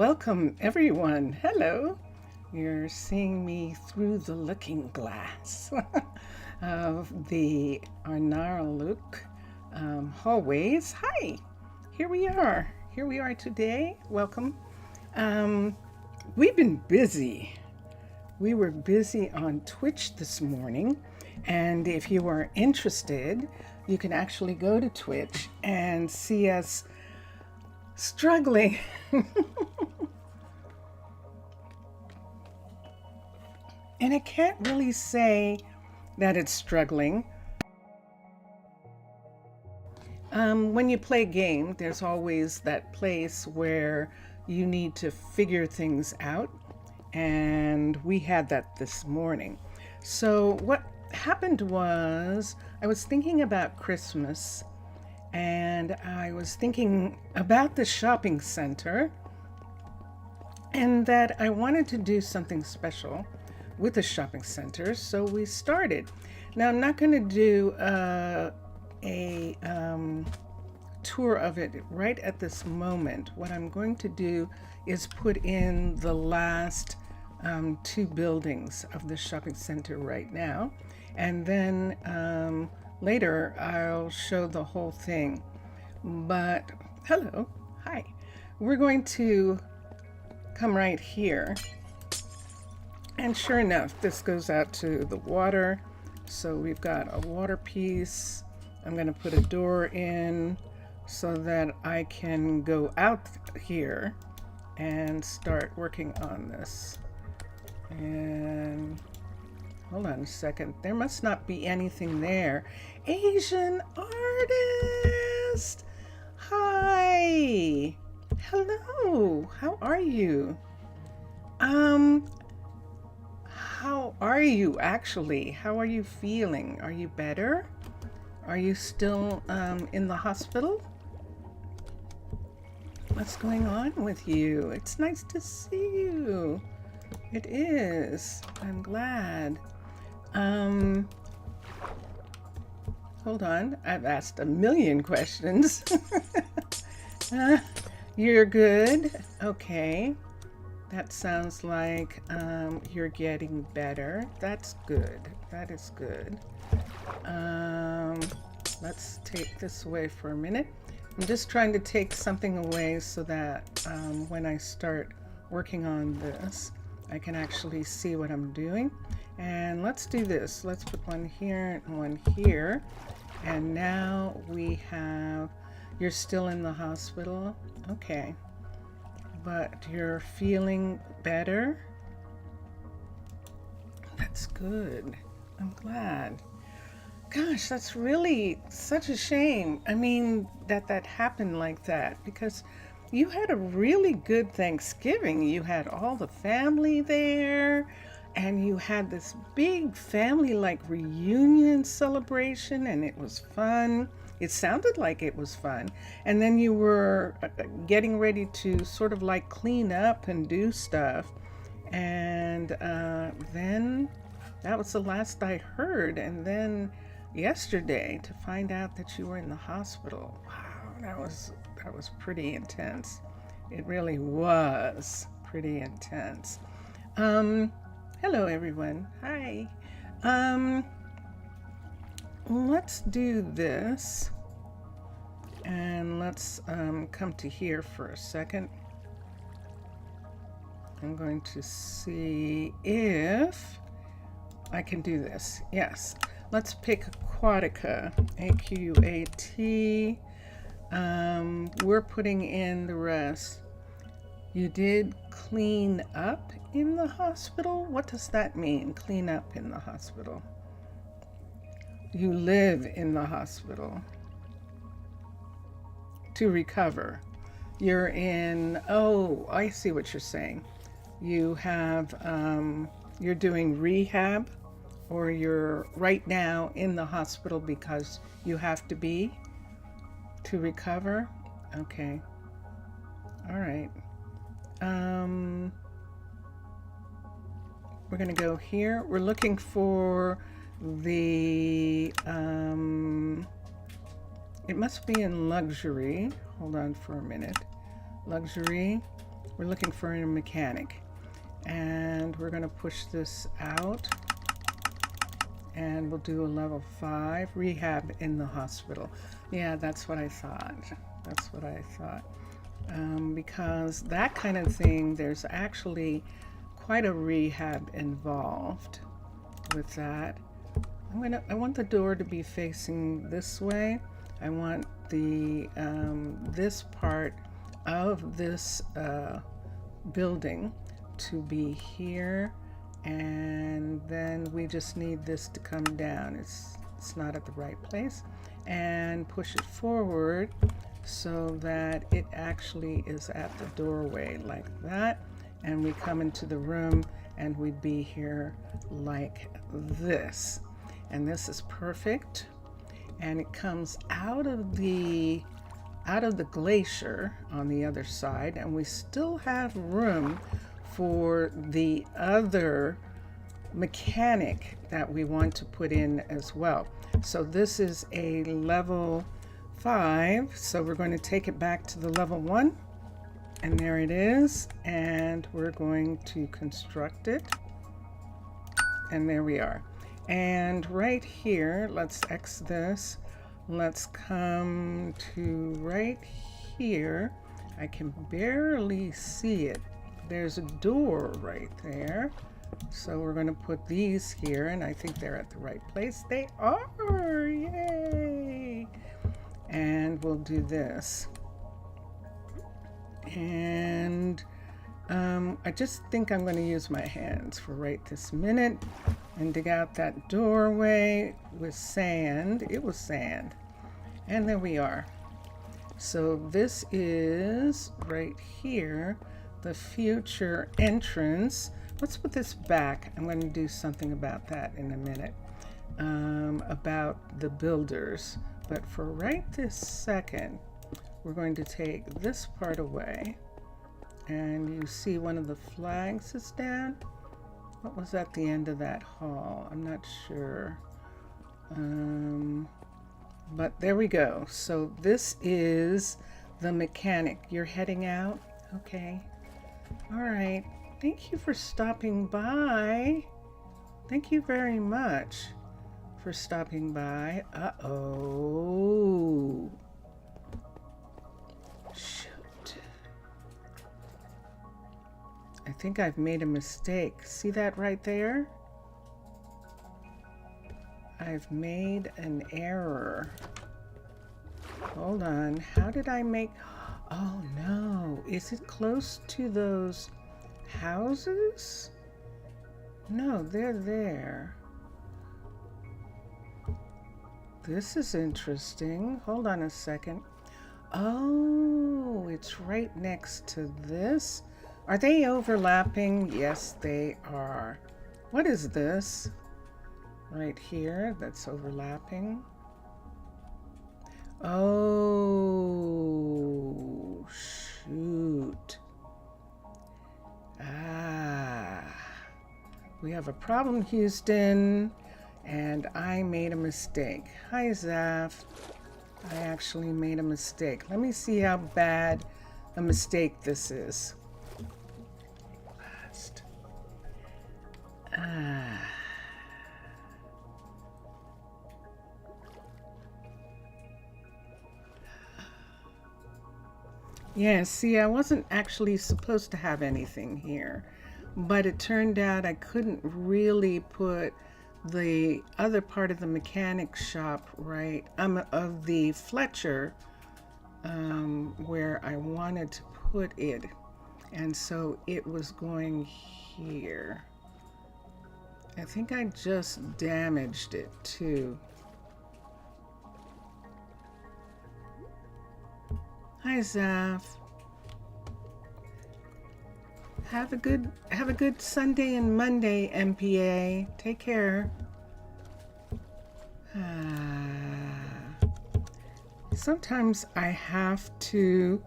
Welcome everyone. Hello. You're seeing me through the looking glass of the Arnaaluk hallways. Hi. Here we are. Here we are today. Welcome. We've been busy. We were busy on Twitch this morning, and if you are interested, you can actually go to Twitch and see us struggling. And I can't really say that it's struggling. When you play a game, there's always that place where you need to figure things out. And we had that this morning. So what happened was I was thinking about Christmas, and I was thinking about the shopping center, and that I wanted to do something special with the shopping center. So we started. Now I'm not going to do a tour of it right at this moment. What I'm going to do is put in the last two buildings of the shopping center right now, and then later I'll show the whole thing. But hello, hi. We're going to come right here, and sure enough, this goes out to the water. So we've got a water piece. I'm going to put a door in so that I can go out here and start working on this. And hold on a second. There must not be anything there. Asian artist. Hi. Hello. How are you? How are you actually? How are you feeling? Are you better? Are you still in the hospital? What's going on with you? It's nice to see you. It is. I'm glad. Hold on. I've asked a million questions. You're good? Okay. That sounds like you're getting better. That's good. That is good. Let's take this away for a minute. I'm just trying to take something away so that when I start working on this, I can actually see what I'm doing. And let's do this. Let's put one here and one here. And now we have, you're still in the hospital. Okay. But you're feeling better? That's good. I'm glad. Gosh, that's really such a shame. I mean, that happened like that, because you had a really good Thanksgiving. You had all the family there, and you had this big family-like reunion celebration, and it was fun. It sounded like it was fun. And then you were getting ready to sort of like clean up and do stuff. And then that was the last I heard. And then yesterday to find out that you were in the hospital. Wow, that was pretty intense. It really was pretty intense. Hello everyone. Hi. Let's do this, and let's come to here for a second. I'm going to see if I can do this. Yes, let's pick Aquatica, A-Q-A-T. We're putting in the rest. You did clean up in the hospital? What does that mean, clean up in the hospital? You live in the hospital to recover. You're in, oh, I see what you're saying. You have, you're doing rehab, or you're right now in the hospital because you have to be to recover? Okay. All right. We're gonna go here. We're looking for the, it must be in luxury. Hold on for a minute. Luxury. We're looking for a mechanic. And we're going to push this out. And we'll do a level 5 rehab in the hospital. Yeah, that's what I thought. That's what I thought. Because that kind of thing, there's actually quite a rehab involved with that. I want the door to be facing this way. I want the this part of this building to be here, and then we just need this to come down. It's not at the right place, and push it forward so that it actually is at the doorway like that, and we come into the room and we'd be here like this. And this is perfect, and it comes out of the glacier on the other side, and we still have room for the other mechanic that we want to put in as well. So this is a level 5, so we're going to take it back to the level 1, and there it is, and we're going to construct it, and there we are. And right here, let's X this. Let's come to right here. I can barely see it. There's a door right there. So we're going to put these here, and I think they're at the right place. They are! Yay! And we'll do this. And I just think I'm going to use my hands for right this minute and dig out that doorway with sand. It was sand. And there we are. So this is right here, the future entrance. Let's put this back. I'm going to do something about that in a minute, about the builders. But for right this second, we're going to take this part away. And you see one of the flags is down. What was at the end of that hall? I'm not sure. But there we go. So this is the mechanic. You're heading out? Okay. All right. Thank you for stopping by. Thank you very much for stopping by. Uh-oh. Shoot. I think I've made a mistake. See that right there? I've made an error. Hold on. How did I make... Oh no. Is it close to those houses? No, they're there. This is interesting. Hold on a second. Oh, it's right next to this. Are they overlapping? Yes, they are. What is this? Right here, that's overlapping. Oh, shoot. We have a problem, Houston, and I made a mistake. Hi, Zaf. I actually made a mistake. Let me see how bad a mistake this is. Yeah, see, I wasn't actually supposed to have anything here, but it turned out I couldn't really put the other part of the mechanic shop right, of the Fletcher, where I wanted to put it. And so it was going here. I think I just damaged it too. Hi, Zaf. Have a good Sunday and Monday, MPA. Take care. Sometimes I have to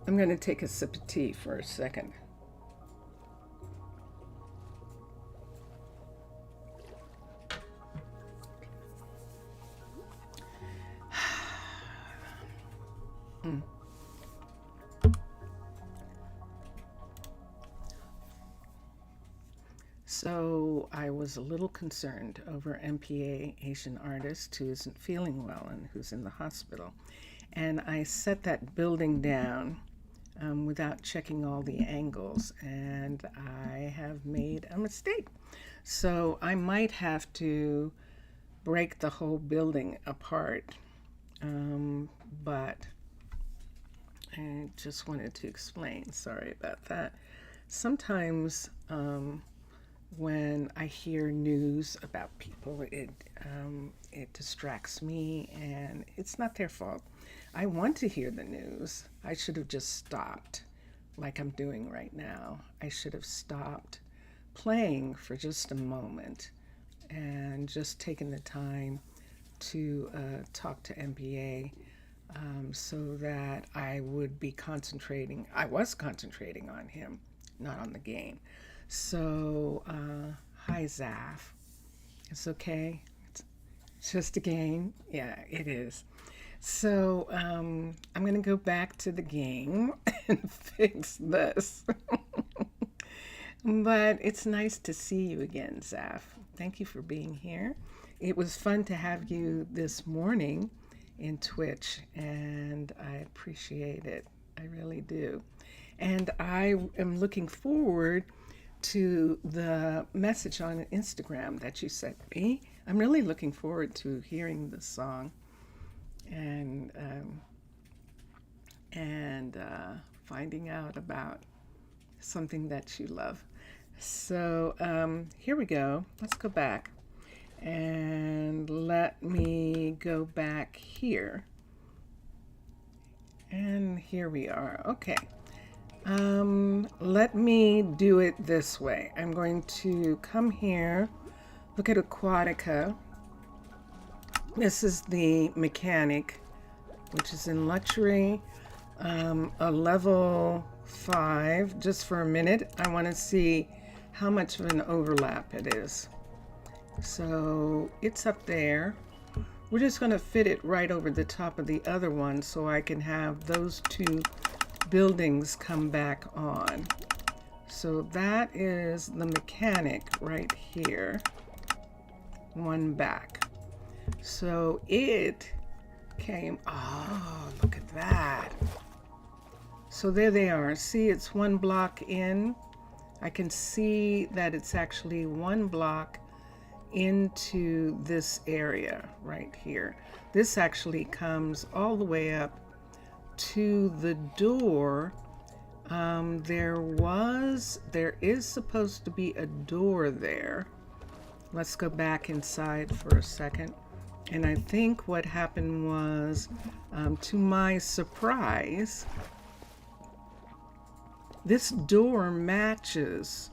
I'm going to take a sip of tea for a second. So I was a little concerned over MPA, Asian artist, who isn't feeling well and who's in the hospital. And I set that building down without checking all the angles, and I have made a mistake. So I might have to break the whole building apart, but I just wanted to explain. Sorry about that. Sometimes when I hear news about people, it distracts me, and it's not their fault. I want to hear the news. I should have just stopped, like I'm doing right now. I should have stopped playing for just a moment and just taken the time to talk to MBA, so that I would be concentrating. I was concentrating on him, not on the game. So, hi, Zaf. It's okay. It's just a game. Yeah, it is. So, I'm going to go back to the game and fix this. But it's nice to see you again, Zaf. Thank you for being here. It was fun to have you this morning in Twitch, and I appreciate it. I really do. And I am looking forward to the message on Instagram that you sent me. I'm really looking forward to hearing the song and finding out about something that you love. So here we go. Let's go back. And let me go back here. And here we are. Okay. Let me do it this way. I'm going to come here, look at Aquatica. This is the mechanic, which is in luxury, a level 5. Just for a minute, I want to see how much of an overlap it is. So it's up there. We're just going to fit it right over the top of the other one so I can have those two buildings come back on. So that is the mechanic right here, one back. So it came, oh, look at that. So there they are. See, it's one block in. I can see that it's actually one block into this area right here. This actually comes all the way up to the door. There is supposed to be a door there. Let's go back inside for a second. And I think what happened was, to my surprise, this door matches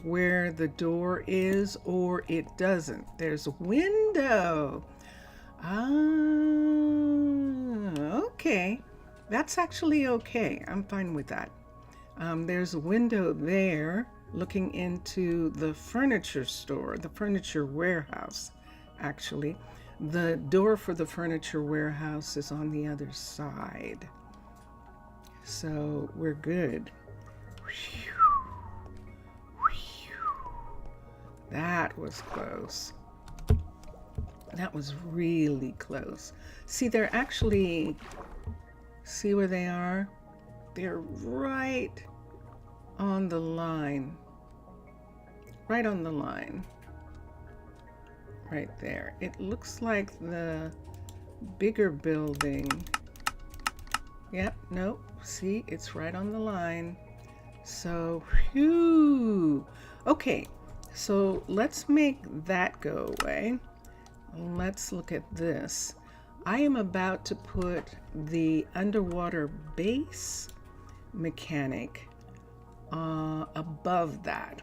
where the door is, or it doesn't. There's a window. Okay. That's actually okay. I'm fine with that. There's a window there looking into the furniture store, the furniture warehouse, actually. The door for the furniture warehouse is on the other side. So we're good. That was close. That was really close. See, they're actually, see where they are? They're right on the line. Right on the line. Right there. It looks like the bigger building. Yep, nope. See, it's right on the line. So, whew. Okay, so let's make that go away. Let's look at this. I am about to put the underwater base mechanic above that.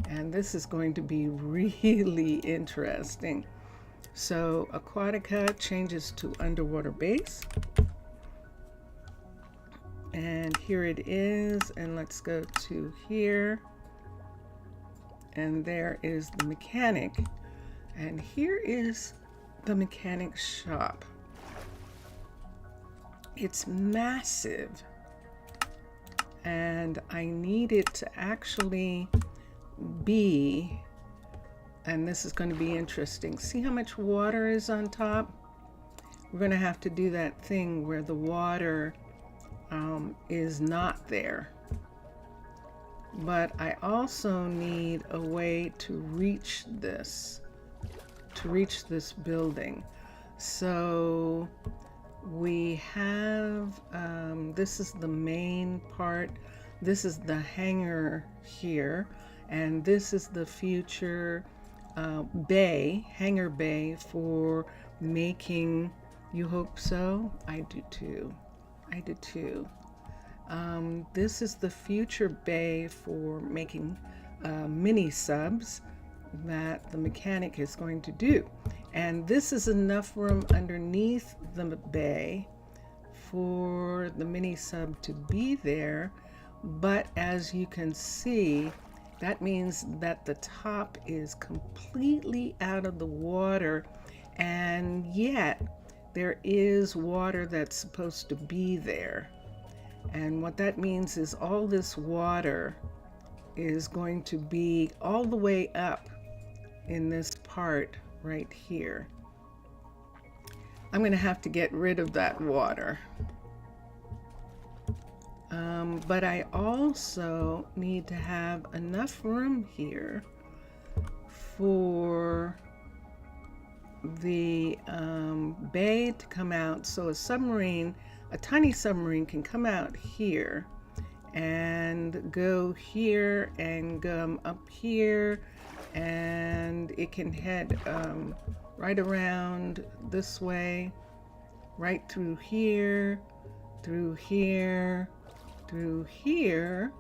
And this is going to be really interesting. So Aquatica changes to underwater base. And here it is. And let's go to here. And there is the mechanic. And here is the mechanic shop. It's massive, and I need it to actually be, and this is going to be interesting. See how much water is on top? We're going to have to do that thing where the water is not there. But I also need a way to reach this building. So we have, this is the main part. This is the hangar here, and this is the future hangar bay for making, you hope so? I do too. I do too. This is the future bay for making mini subs that the mechanic is going to do. And this is enough room underneath the bay for the mini sub to be there. But as you can see, that means that the top is completely out of the water, and yet there is water that's supposed to be there. And what that means is all this water is going to be all the way up in this part right here. I'm going to have to get rid of that water. But I also need to have enough room here for the bay to come out, so a tiny submarine can come out here and go here and come up here, and it can head right around this way, right through here, through here, through here.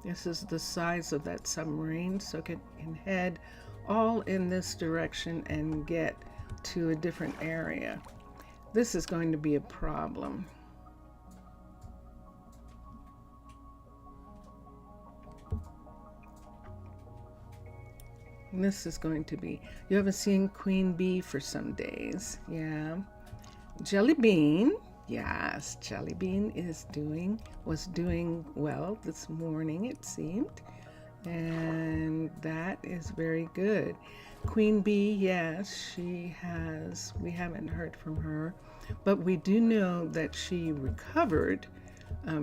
This is the size of that submarine, so it can head all in this direction and get to a different area. This is going to be a problem. And this is going to be, you haven't seen Queen Bee for some days. Yeah. Jelly Bean. Yes, Jelly Bean was doing well this morning, it seemed. And that is very good. Queen Bee, yes, we haven't heard from her, but we do know that she recovered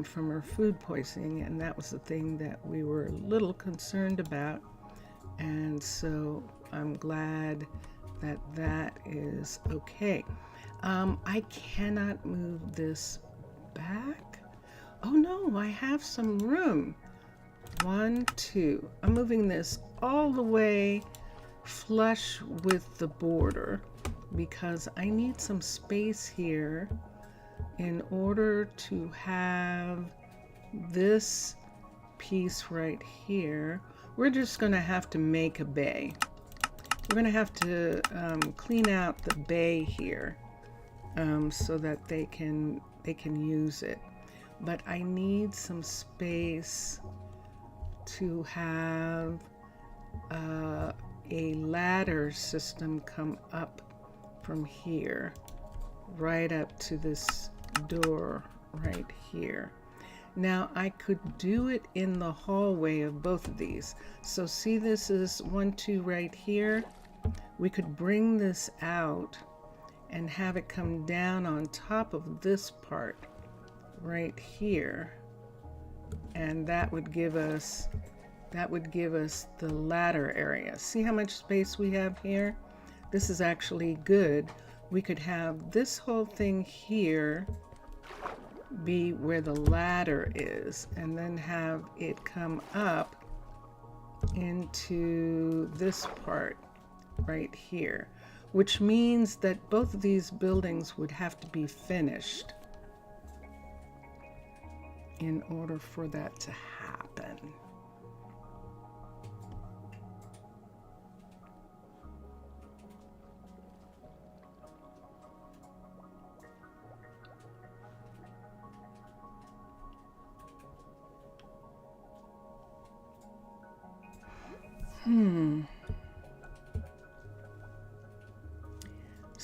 from her food poisoning, and that was the thing that we were a little concerned about. And so I'm glad that that is okay. I cannot move this back. Oh no, I have some room. 1, 2. I'm moving this all the way flush with the border because I need some space here in order to have this piece right here. We're just going to have to make a bay. We're going to have to clean out the bay here so that they can use it. But I need some space to have a ladder system come up from here right up to this door right here. Now I could do it in the hallway of both of these. So see, this is 1, 2 right here. We could bring this out and have it come down on top of this part right here, and that would give us the ladder area. See how much space we have here? This is actually good. We could have this whole thing here be where the ladder is, and then have it come up into this part right here, which means that both of these buildings would have to be finished in order for that to happen.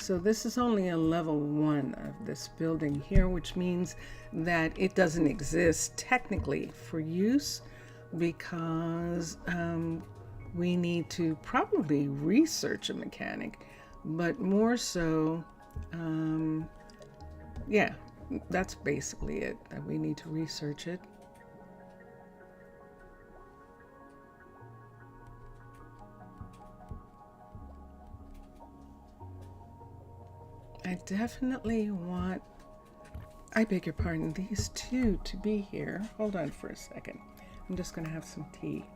So this is only a level 1 of this building here, which means that it doesn't exist technically for use, because we need to probably research a mechanic, but more so, yeah, that's basically it, that we need to research it. I definitely want, I beg your pardon, these two to be here. Hold on for a second. I'm just going to have some tea.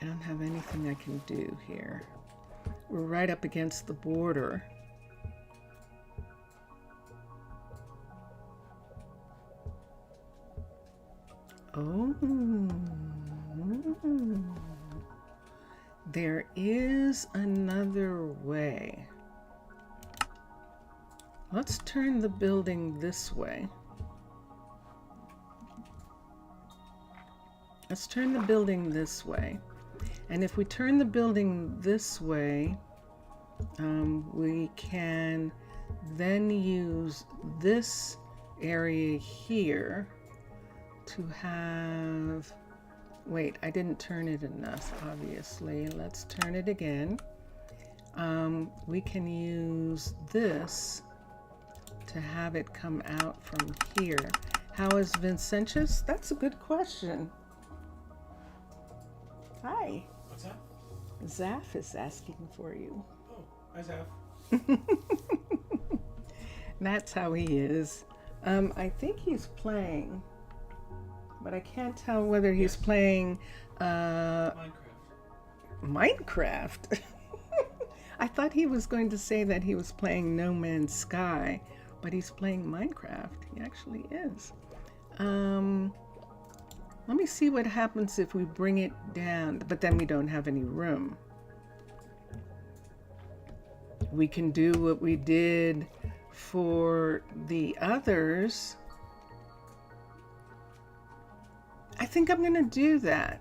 I don't have anything I can do here. We're right up against the border. Oh, there is another way. Let's turn the building this way. Let's turn the building this way. And if we turn the building this way, we can then use this area here to have, wait, I didn't turn it enough, obviously. Let's turn it again. We can use this to have it come out from here. How is Vincentius? That's a good question. Hi. What's that? Zaf is asking for you. Oh, hi Zaf. That's how he is. I think he's playing, but I can't tell whether he's playing Minecraft. I thought he was going to say that he was playing No Man's Sky, but he's playing Minecraft. He actually is. Let me see what happens if we bring it down, but then we don't have any room. We can do what we did for the others. I think I'm going to do that.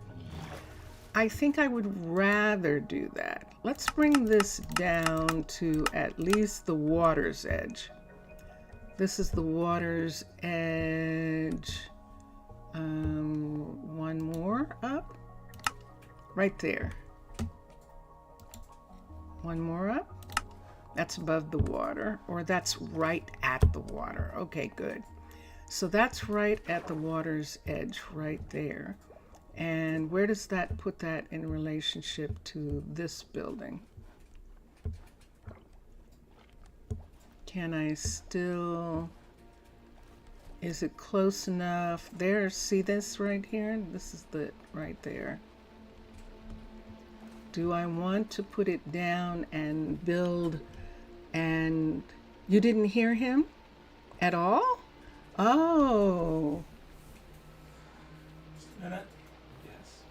I think I would rather do that. Let's bring this down to at least the water's edge. This is the water's edge. One more up. Right there. One more up. That's above the water, or that's right at the water. Okay, good. So that's right at the water's edge right there. And where does that put that in relationship to this building? Can I still, is it close enough? There, see this right here? This is the, right there. Do I want to put it down and build, and you didn't hear him at all? Oh. Yes.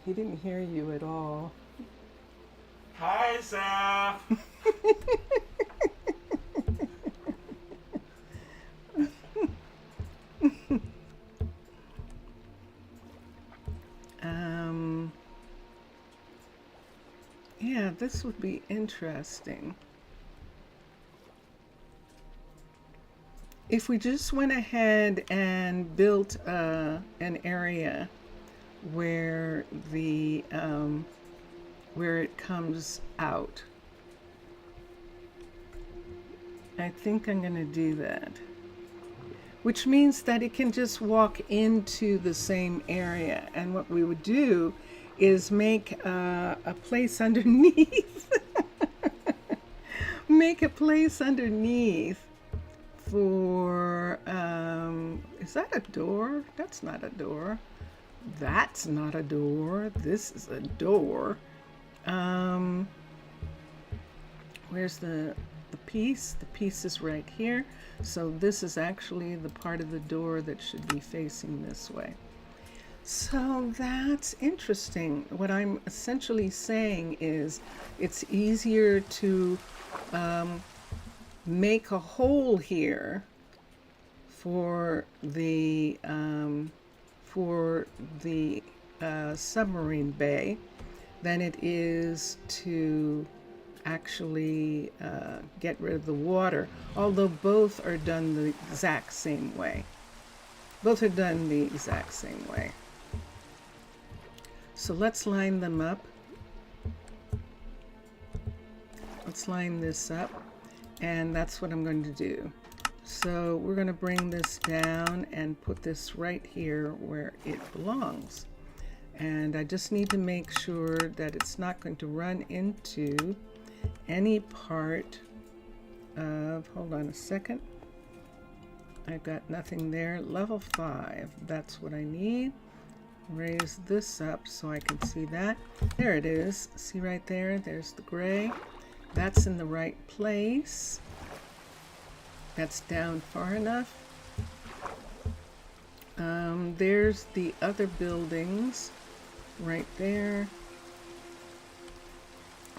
He didn't hear you at all. Hi, Zaf. Yeah, this would be interesting. If we just went ahead and built an area where the where it comes out, I think I'm going to do that. Which means that it can just walk into the same area, and what we would do is make a place underneath. Make a place underneath for, is that a door? That's not a door. That's not a door. This is a door. Where's the piece? The piece is right here. So this is actually the part of the door that should be facing this way. So that's interesting. What I'm essentially saying is it's easier to make a hole here for the submarine bay than it is to actually get rid of the water, although both are done the exact same way. Both are done the exact same way. So let's line them up. Let's line this up, and that's what I'm going to do. So we're going to bring this down and put this right here where it belongs. And I just need to make sure that it's not going to run into any part of, hold on a second. I've got nothing there. Level 5, that's what I need. Raise this up so I can see that. There it is. See right there? There's the gray. That's in the right place. That's down far enough. There's the other buildings right there.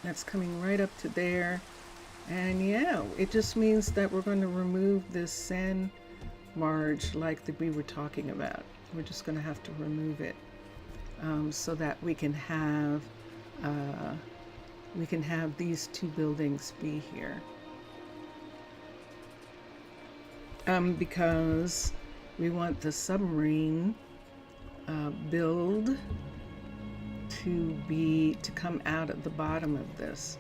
That's coming right up to there. And yeah, it just means that we're going to remove this sand marge like that we were talking about. We're just going to have to remove it so that we can have these two buildings be here. Because we want the submarine build to come out at the bottom of this.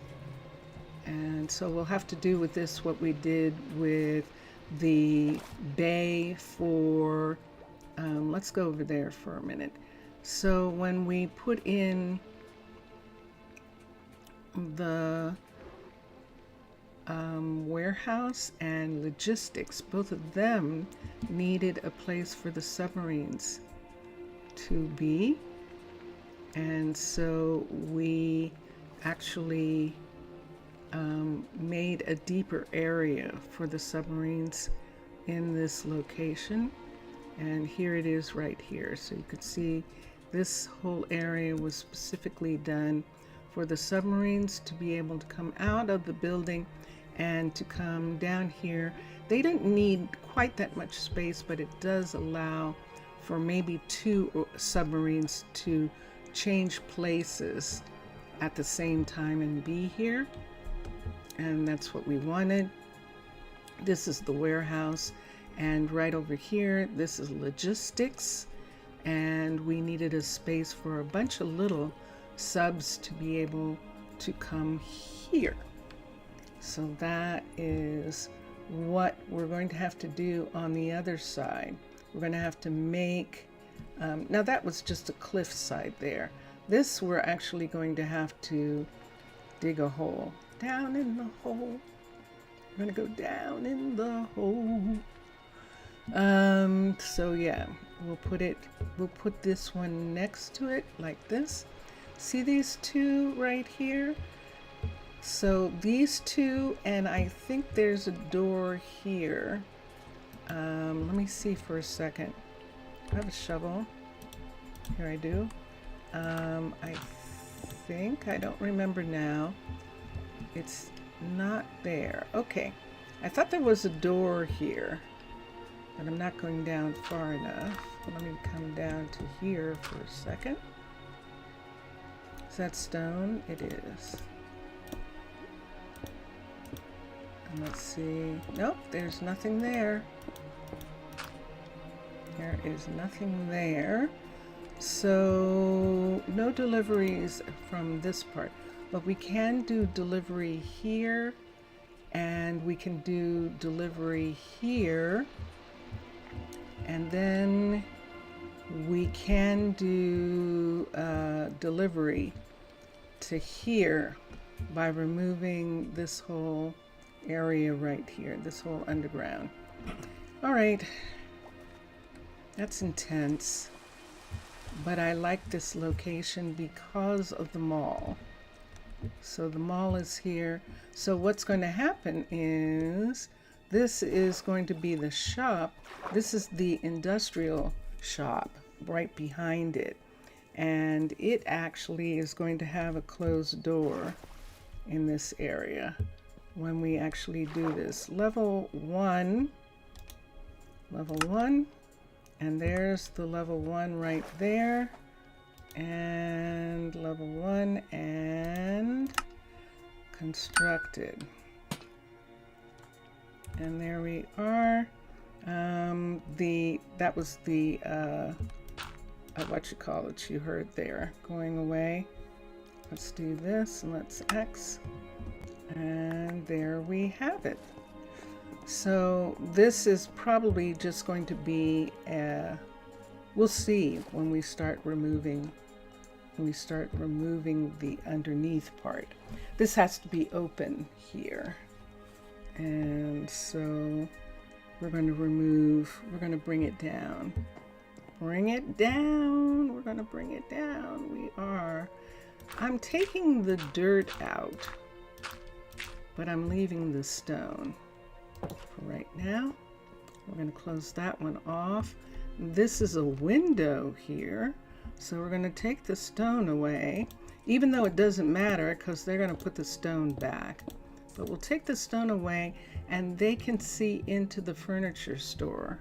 And so we'll have to do with this what we did with the bay for, let's go over there for a minute. So when we put in the warehouse and logistics, both of them needed a place for the submarines to be. And so we actually made a deeper area for the submarines in this location. And here it is right here. So you could see this whole area was specifically done for the submarines to be able to come out of the building and to come down here. They don't need quite that much space, but it does allow for maybe 2 submarines to change places at the same time and be here. And that's what we wanted. This is the warehouse, and right over here this is logistics, and we needed a space for a bunch of little subs to be able to come here. So that is what we're going to have to do on the other side. We're going to have to make now that was just a cliff side there. This we're actually going to have to dig a hole. Down in the hole. We're going to go down in the hole. So yeah, we'll put this one next to it like this. See these two right here? So these two, and I think there's a door here. Let me see for a second. I have a shovel. Here I do. I think, I don't remember now. It's not there. Okay. I thought there was a door here, but I'm not going down far enough. Let me come down to here for a second. Is that stone? It is. And let's see. Nope, there's nothing there. There is nothing there. So no deliveries from this part, but we can do delivery here, and we can do delivery here, and then we can do delivery to here by removing this whole area right here, this whole underground. All right, that's intense, but I like this location because of the mall. So the mall is here. So what's going to happen is this is going to be the shop. This is the industrial shop right behind it. And it actually is going to have a closed door in this area when we actually do this. Level 1, and there's the level 1 right there, and level 1 and constructed. And there we are. That was the what you call it, you heard there, going away. Let's do this, and let's X, and there we have it. So this is probably just going to be we'll see when we start removing the underneath part. This has to be open here, and so we're going to bring it down. We're going to bring it down. I'm taking the dirt out, but I'm leaving the stone for right now. We're going to close that one off. This is a window here, so we're going to take the stone away, even though it doesn't matter because they're going to put the stone back. But we'll take the stone away, and they can see into the furniture store,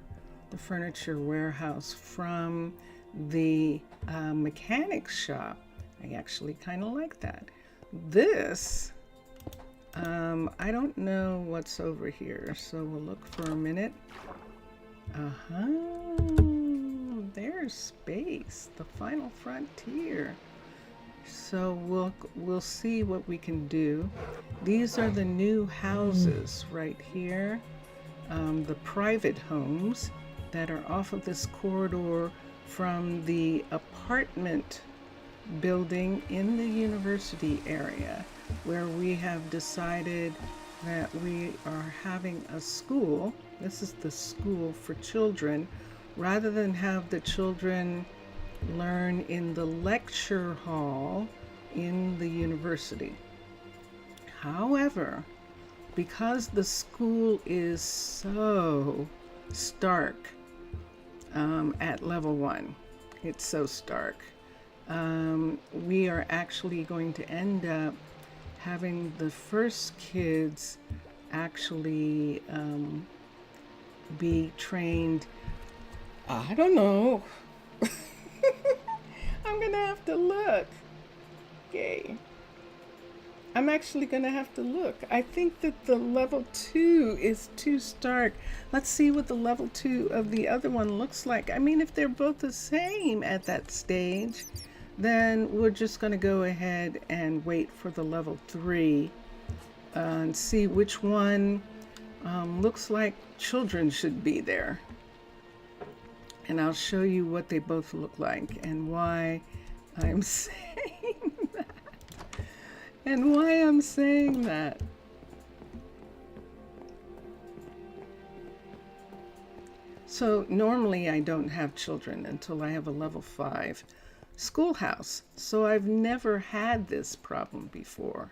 the furniture warehouse from the mechanics shop. I actually kind of like that. This, I don't know what's over here, so we'll look for a minute. There's space, the final frontier. So we'll see what we can do. These are the new houses right here, the private homes that are off of this corridor from the apartment building in the university area, where we have decided that we are having a school. This is the school for children, rather than have the children learn in the lecture hall in the university. However, because the school is so stark at level 1, it's so stark, we are actually going to end up having the first kids actually be trained. I don't know. I'm gonna have to look. Okay. I'm actually gonna have to look. I think that the level 2 is too stark. Let's see what the level 2 of the other one looks like. I mean, if they're both the same at that stage, then we're just gonna go ahead and wait for the level 3 and see which one looks like children should be there. And I'll show you what they both look like and why I'm saying that. And why I'm saying that. So normally I don't have children until I have a level 5 schoolhouse. So I've never had this problem before.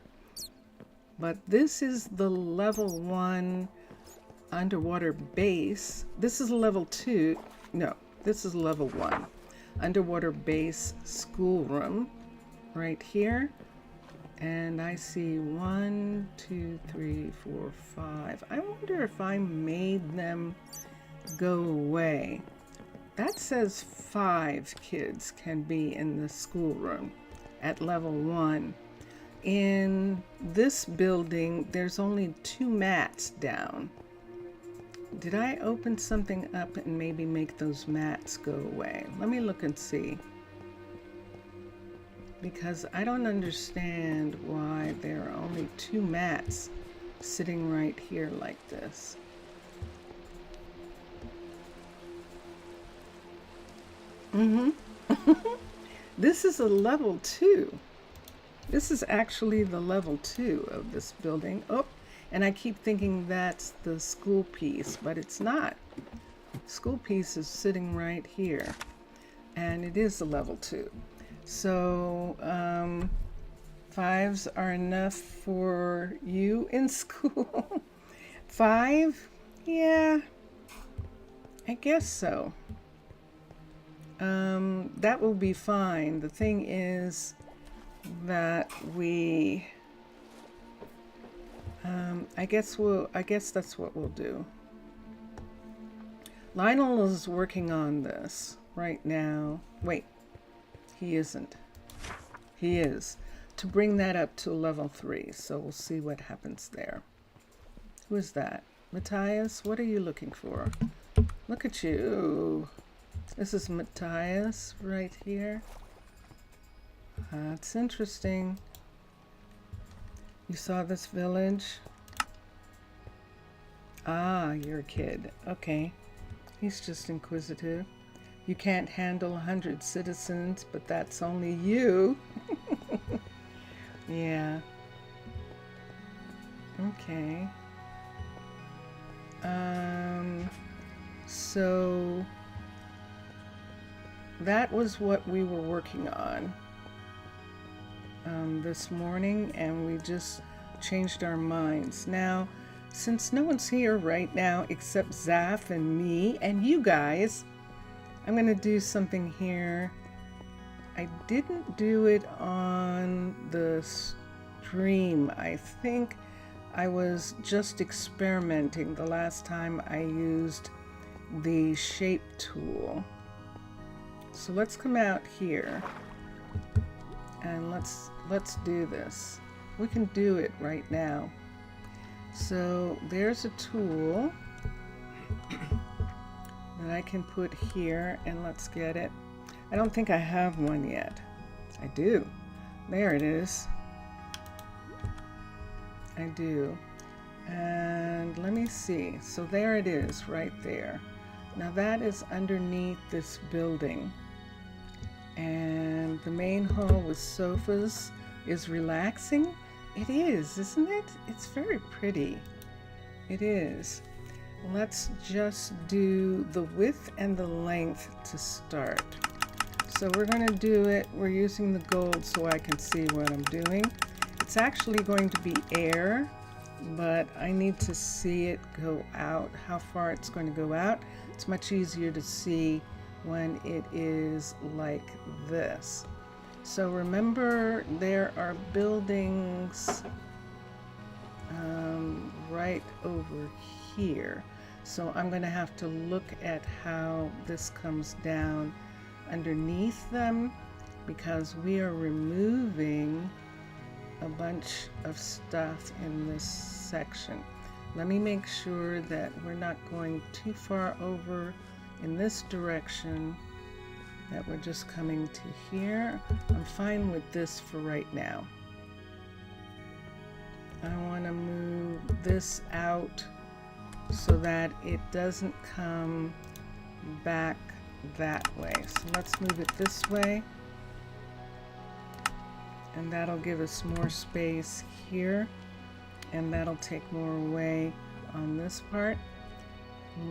But this is the level 1 underwater base. This is level 2. No, this is level 1 underwater base schoolroom right here. And I see 1, 2, 3, 4, 5. I wonder if I made them go away. That says 5 kids can be in the schoolroom at level 1. In this building, there's only 2 mats down. Did I open something up and maybe make those mats go away? Let me look and see. Because I don't understand why there are only 2 mats sitting right here like this. This is a level 2. This is actually the level 2 of this building. Oh, and I keep thinking that's the school piece, but it's not. School piece is sitting right here, and it is a level 2. So 5s are enough for you in school. 5? Yeah, I guess so. That will be fine. The thing is that I guess that's what we'll do. Lionel is working on this right now. Wait, he isn't. He is. To bring that up to level 3. So we'll see what happens there. Who is that? Matthias, what are you looking for? Look at you. This is Matthias right here. That's interesting. You saw this village? Ah, you're a kid. Okay. He's just inquisitive. You can't handle 100 citizens, but that's only you. Yeah. Okay. So that was what we were working on this morning, and we just changed our minds. Now, since no one's here right now except Zaf and me and you guys, I'm going to do something here. I didn't do it on the stream. I think I was just experimenting the last time I used the shape tool. So let's come out here and let's do this. We can do it right now. So there's a tool that I can put here, and let's get it. I don't think I have one yet. I do. There it is. I do. And let me see. So there it is right there. Now that is underneath this building. And the main hall with sofas is relaxing. It is, isn't it? It's very pretty. It is. Let's just do the width and the length to start. So we're going to do it. We're using the gold so I can see what I'm doing. It's actually going to be air, but I need to see it go out, how far it's going to go out. It's much easier to see when it is like this. So remember, there are buildings right over here. So I'm going to have to look at how this comes down underneath them, because we are removing a bunch of stuff in this section. Let me make sure that we're not going too far over in this direction, that we're just coming to here. I'm fine with this for right now. I want to move this out so that it doesn't come back that way. So let's move it this way, and that'll give us more space here, and that'll take more away on this part.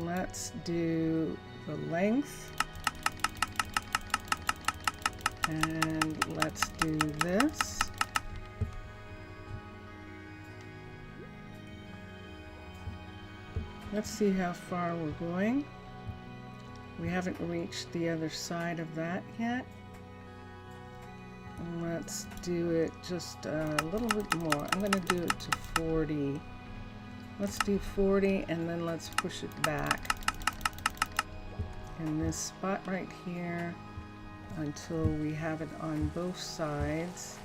Let's do the length, and let's do this. Let's see how far we're going. We haven't reached the other side of that yet. Let's do it just a little bit more. I'm going to do it to 40. Let's do 40, and then let's push it back in this spot right here until we have it on both sides.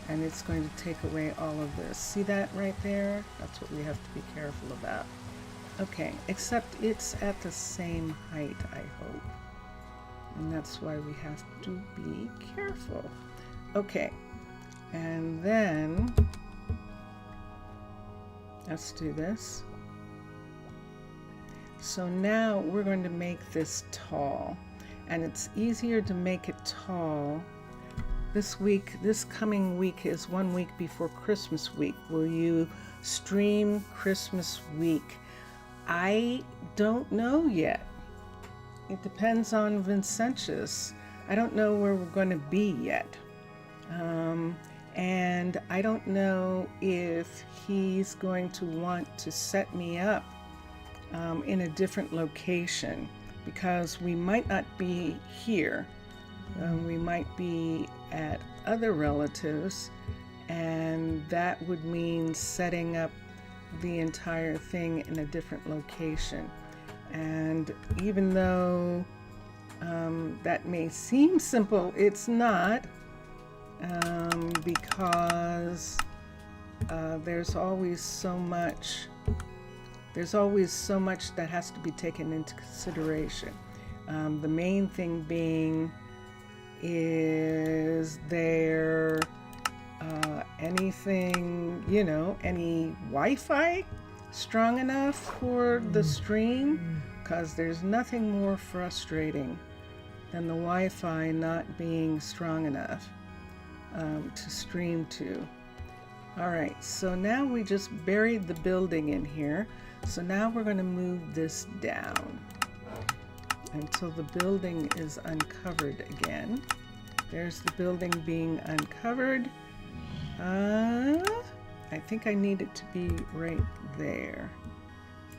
And it's going to take away all of this. See that right there? That's what we have to be careful about. Okay, except it's at the same height, I hope. And that's why we have to be careful. Okay, and then let's do this. So now we're going to make this tall, and it's easier to make it tall. This coming week is 1 week before Christmas week. Will you stream Christmas week? I don't know yet. It depends on Vincentius. I don't know where we're going to be yet. And I don't know if he's going to want to set me up in a different location, because we might not be here. We might be at other relatives, and that would mean setting up the entire thing in a different location. And even though that may seem simple, it's not, because there's always so much that has to be taken into consideration. The main thing being, is there anything, any Wi-Fi strong enough for the stream? Because there's nothing more frustrating than the Wi-Fi not being strong enough to stream to. All right, so now we just buried the building in here. So now we're going to move this down until the building is uncovered again. There's the building being uncovered. I think I need it to be right there.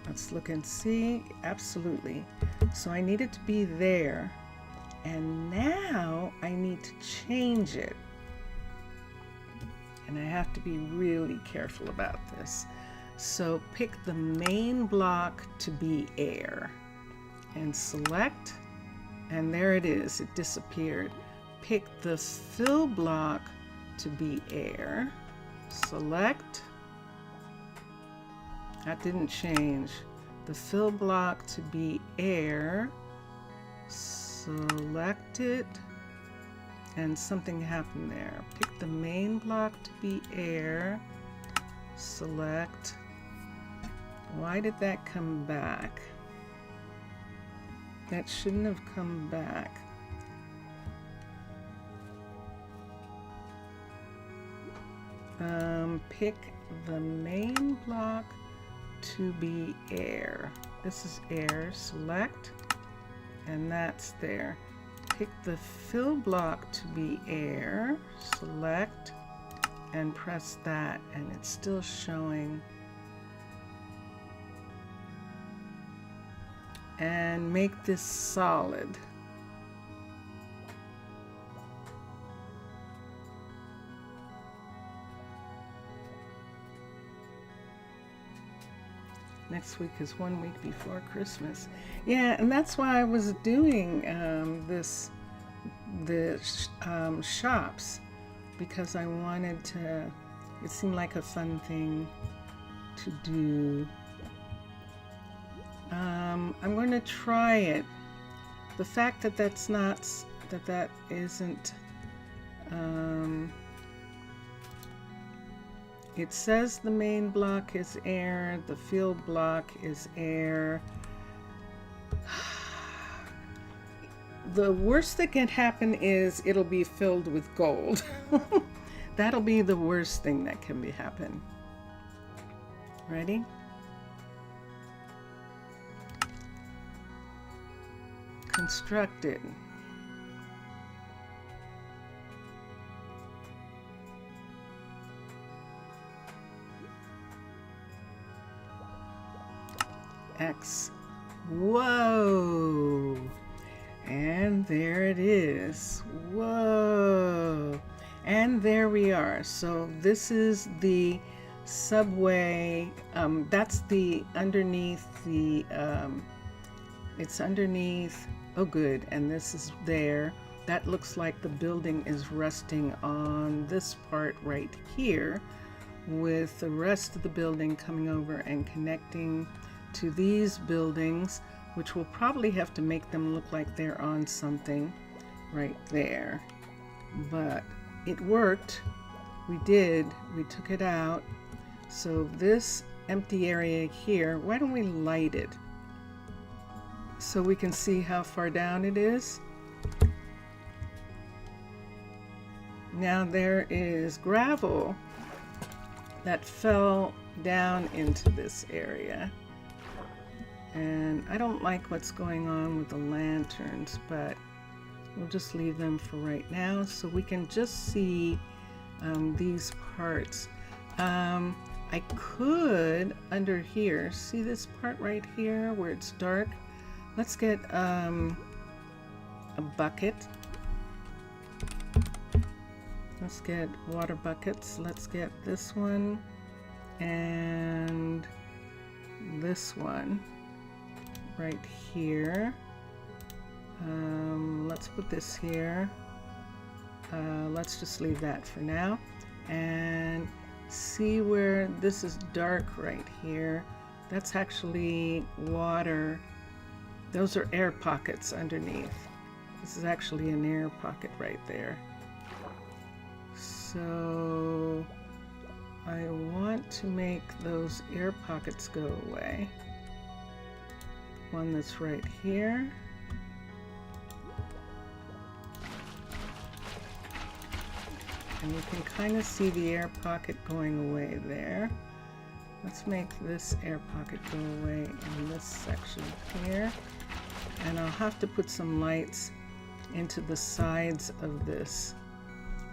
Let's look and see. Absolutely. So I need it to be there. And now I need to change it. And I have to be really careful about this. So pick the main block to be air and select, and there it is, it disappeared. Pick the fill block to be air, select, that didn't change. The fill block to be air, select it, and something happened there. Pick the main block to be air, select. Why did that come back? That shouldn't have come back. Pick the main block to be air. This is air, select, and that's there. Pick the fill block to be air, select, and press that, and it's still showing. And make this solid. Next week is 1 week before Christmas. Yeah, and that's why I was doing the shops, because I wanted to, it seemed like a fun thing to do. I'm going to try it. The fact that that isn't, it says the main block is air, the field block is air. The worst that can happen is it'll be filled with gold. That'll be the worst thing that can happen. Ready? Constructed. X. Whoa! And there it is. Whoa! And there we are. So this is the subway. That's the underneath the, it's underneath. Oh, good. And this is there. That looks like the building is resting on this part right here, with the rest of the building coming over and connecting to these buildings, which will probably have to make them look like they're on something right there. But it worked. We took it out. So this empty area here, why don't we light it so we can see how far down it is? Now there is gravel that fell down into this area. And I don't like what's going on with the lanterns, but we'll just leave them for right now so we can just see these parts. I could, under here, see this part right here where it's dark? Let's get a bucket. Let's get water buckets. Let's get this one and this one right here. Let's put this here. Let's just leave that for now. And see where this is dark right here? That's actually water. Those are air pockets underneath. This is actually an air pocket right there. So I want to make those air pockets go away. One that's right here. And you can kind of see the air pocket going away there. Let's make this air pocket go away in this section here. And I'll have to put some lights into the sides of this.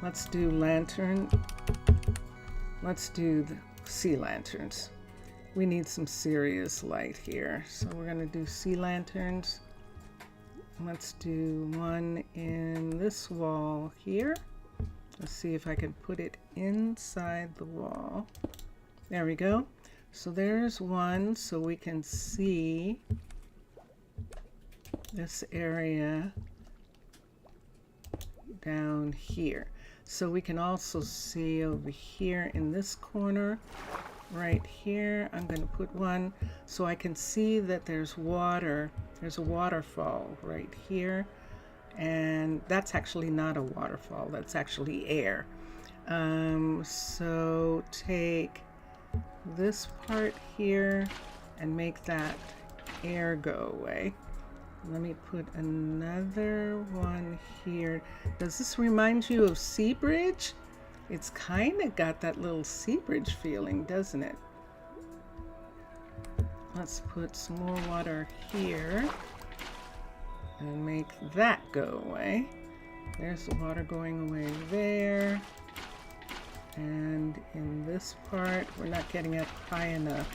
Let's do lantern. Let's do the sea lanterns. We need some serious light here. So we're going to do sea lanterns. Let's do one in this wall here. Let's see if I can put it inside the wall. There we go. So there's one, so we can see this area down here. So we can also see over here in this corner, right here, I'm going to put one so I can see that there's water. There's a waterfall right here. And that's actually not a waterfall, that's actually air. So take this part here and make that air go away. Let me put another one here. Does this remind you of Sea Bridge? It's kind of got that little Sea Bridge feeling, doesn't it? Let's put some more water here and make that go away. There's the water going away there. And in this part, we're not getting up high enough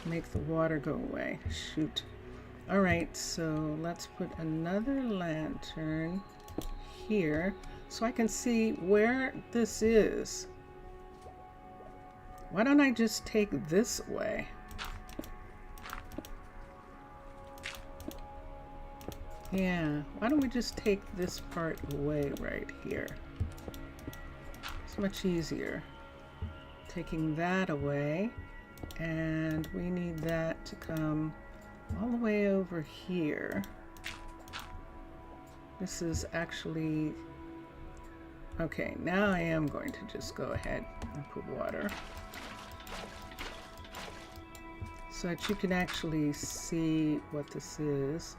to make the water go away. Shoot. All right, so let's put another lantern here so I can see where this is. Why don't I just take this away? Yeah, why don't we just take this part away right here? It's much easier. Taking that away, and we need that to come all the way over here. This is actually, okay, now I am going to just go ahead and put water so that you can actually see what this is.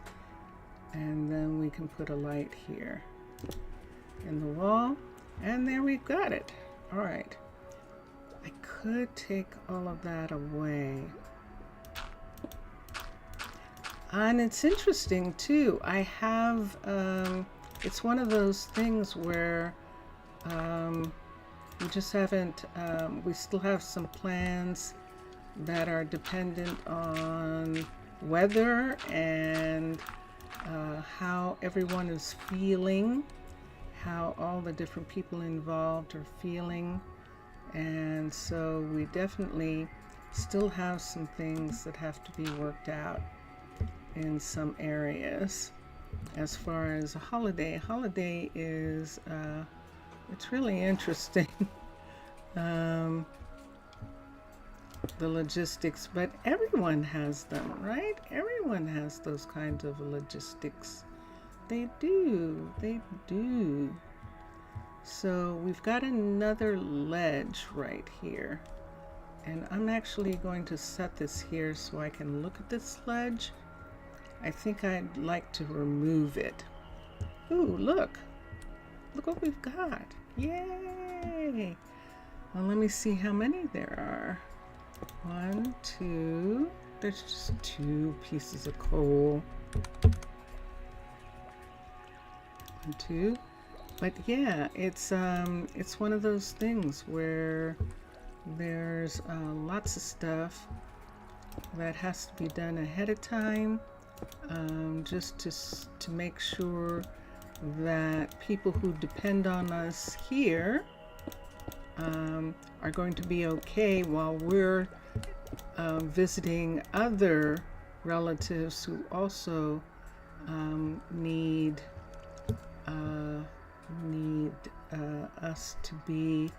And then we can put a light here in the wall, and there we've got it. All right, I could take all of that away. And it's interesting too, I have, it's one of those things where we just haven't, we still have some plans that are dependent on weather and how everyone is feeling, how all the different people involved are feeling. And so we definitely still have some things that have to be worked out in some areas. As far as a holiday is, it's really interesting. The logistics, but everyone has them, right? Everyone has those kinds of logistics. They do. So we've got another ledge right here, and I'm actually going to set this here so I can look at this ledge. I think I'd like to remove it. Ooh, look what we've got. Yay! Well, let me see how many there are. 1, 2, there's just 2 pieces of coal. 1, 2, but yeah, it's one of those things where there's lots of stuff that has to be done ahead of time, just to make sure that people who depend on us here are going to be okay while we're visiting other relatives who also need us to be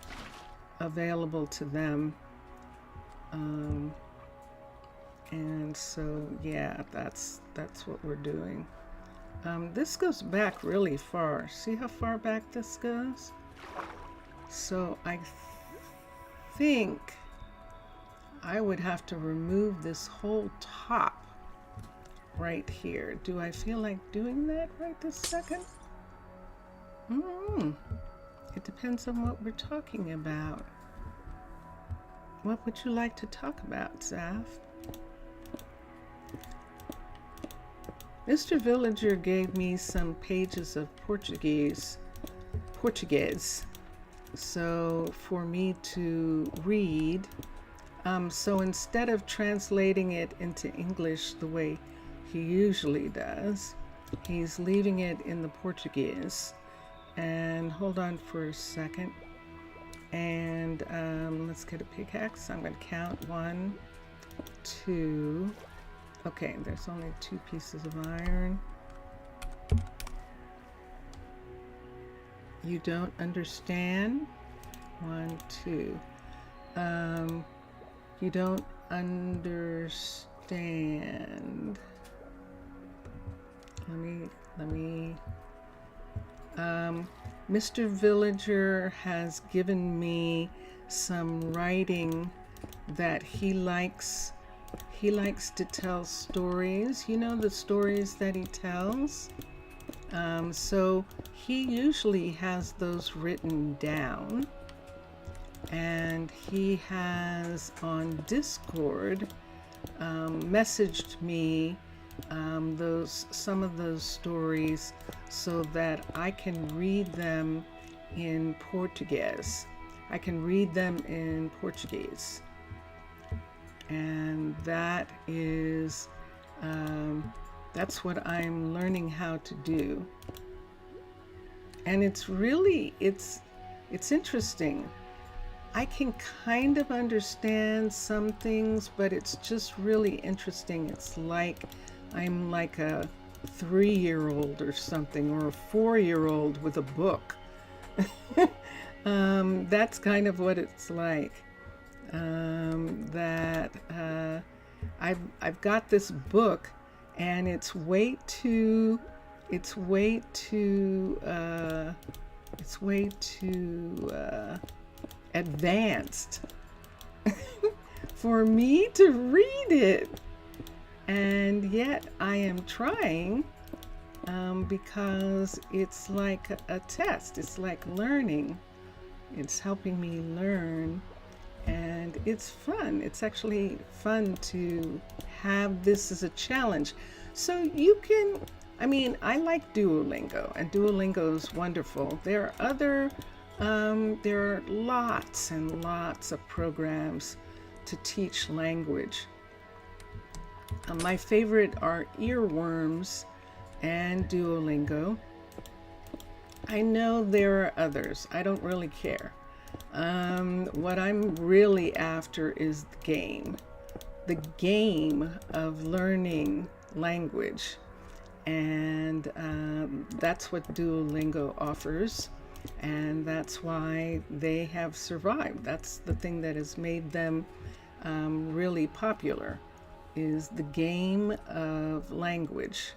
available to them. And so, yeah, that's what we're doing. This goes back really far. See how far back this goes? So I think I would have to remove this whole top right here. Do I feel like doing that right this second? It depends on what we're talking about. What would you like to talk about, Zaf? Mr. Villager gave me some pages of Portuguese, so for me to read. So instead of translating it into English the way he usually does, he's leaving it in the Portuguese. And hold on for a second. And let's get a pickaxe. I'm going to count 1, 2. Okay, there's only 2 pieces of iron. You don't understand? 1, 2. You don't understand. Let me. Mr. Villager has given me some writing that he likes. He likes to tell stories. You know the stories that he tells? So he usually has those written down. And he has on Discord messaged me some of those stories so that I can read them in Portuguese. I can read them in Portuguese. And that is, that's what I'm learning how to do. And it's really, it's interesting. I can kind of understand some things, but it's just really interesting. It's like I'm like a 3-year-old or something, or a 4-year-old with a book. That's kind of what it's like. I've got this book, and it's way too advanced for me to read it. And yet I am trying, because it's like a test. It's like learning. It's helping me learn, and it's fun. It's actually fun to have this as a challenge. So you can, I like Duolingo, and Duolingo is wonderful. There are lots and lots of programs to teach language. My favorite are Earworms and Duolingo. I know there are others. I don't really care. What I'm really after is the game of learning language. And that's what Duolingo offers. And that's why they have survived. That's the thing that has made them really popular, is the game of language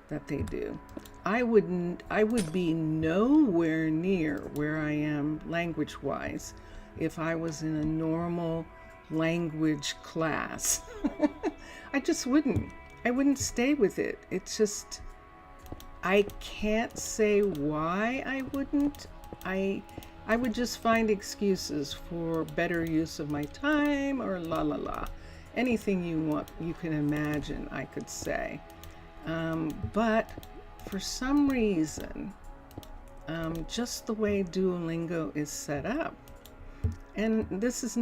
that they do. I would be nowhere near where I am language-wise if I was in a normal language class. I just wouldn't. I wouldn't stay with it. It's just, I can't say why I wouldn't. I would just find excuses for better use of my time, or la la la. Anything you can imagine, I could say. But for some reason, just the way Duolingo is set up, and this is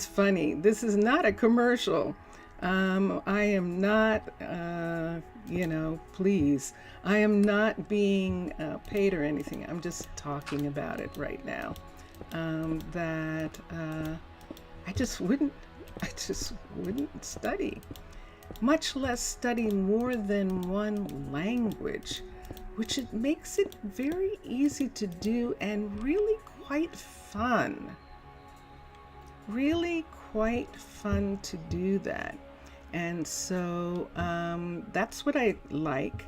funny. This is not a commercial. I am not, please. I am not being paid or anything. I'm just talking about it right now. That I just wouldn't, I just wouldn't study, much less study more than one language, which it makes it very easy to do and really quite fun. Really quite fun to do that. And so that's what I like.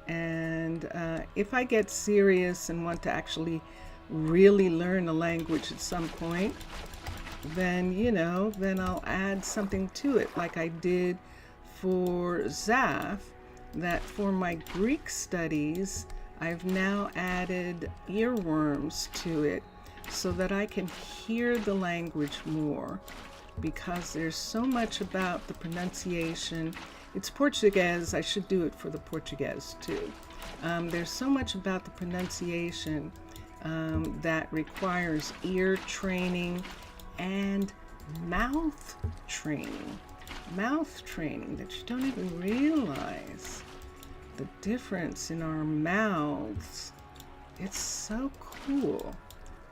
And if I get serious and want to actually really learn a language at some point, then, then I'll add something to it, like I did for Zaf, that for my Greek studies, I've now added earworms to it so that I can hear the language more, because there's so much about the pronunciation. It's Portuguese. I should do it for the Portuguese too. There's so much about the pronunciation that requires ear training and mouth training. Mouth training that you don't even realize the difference in our mouths. It's so cool.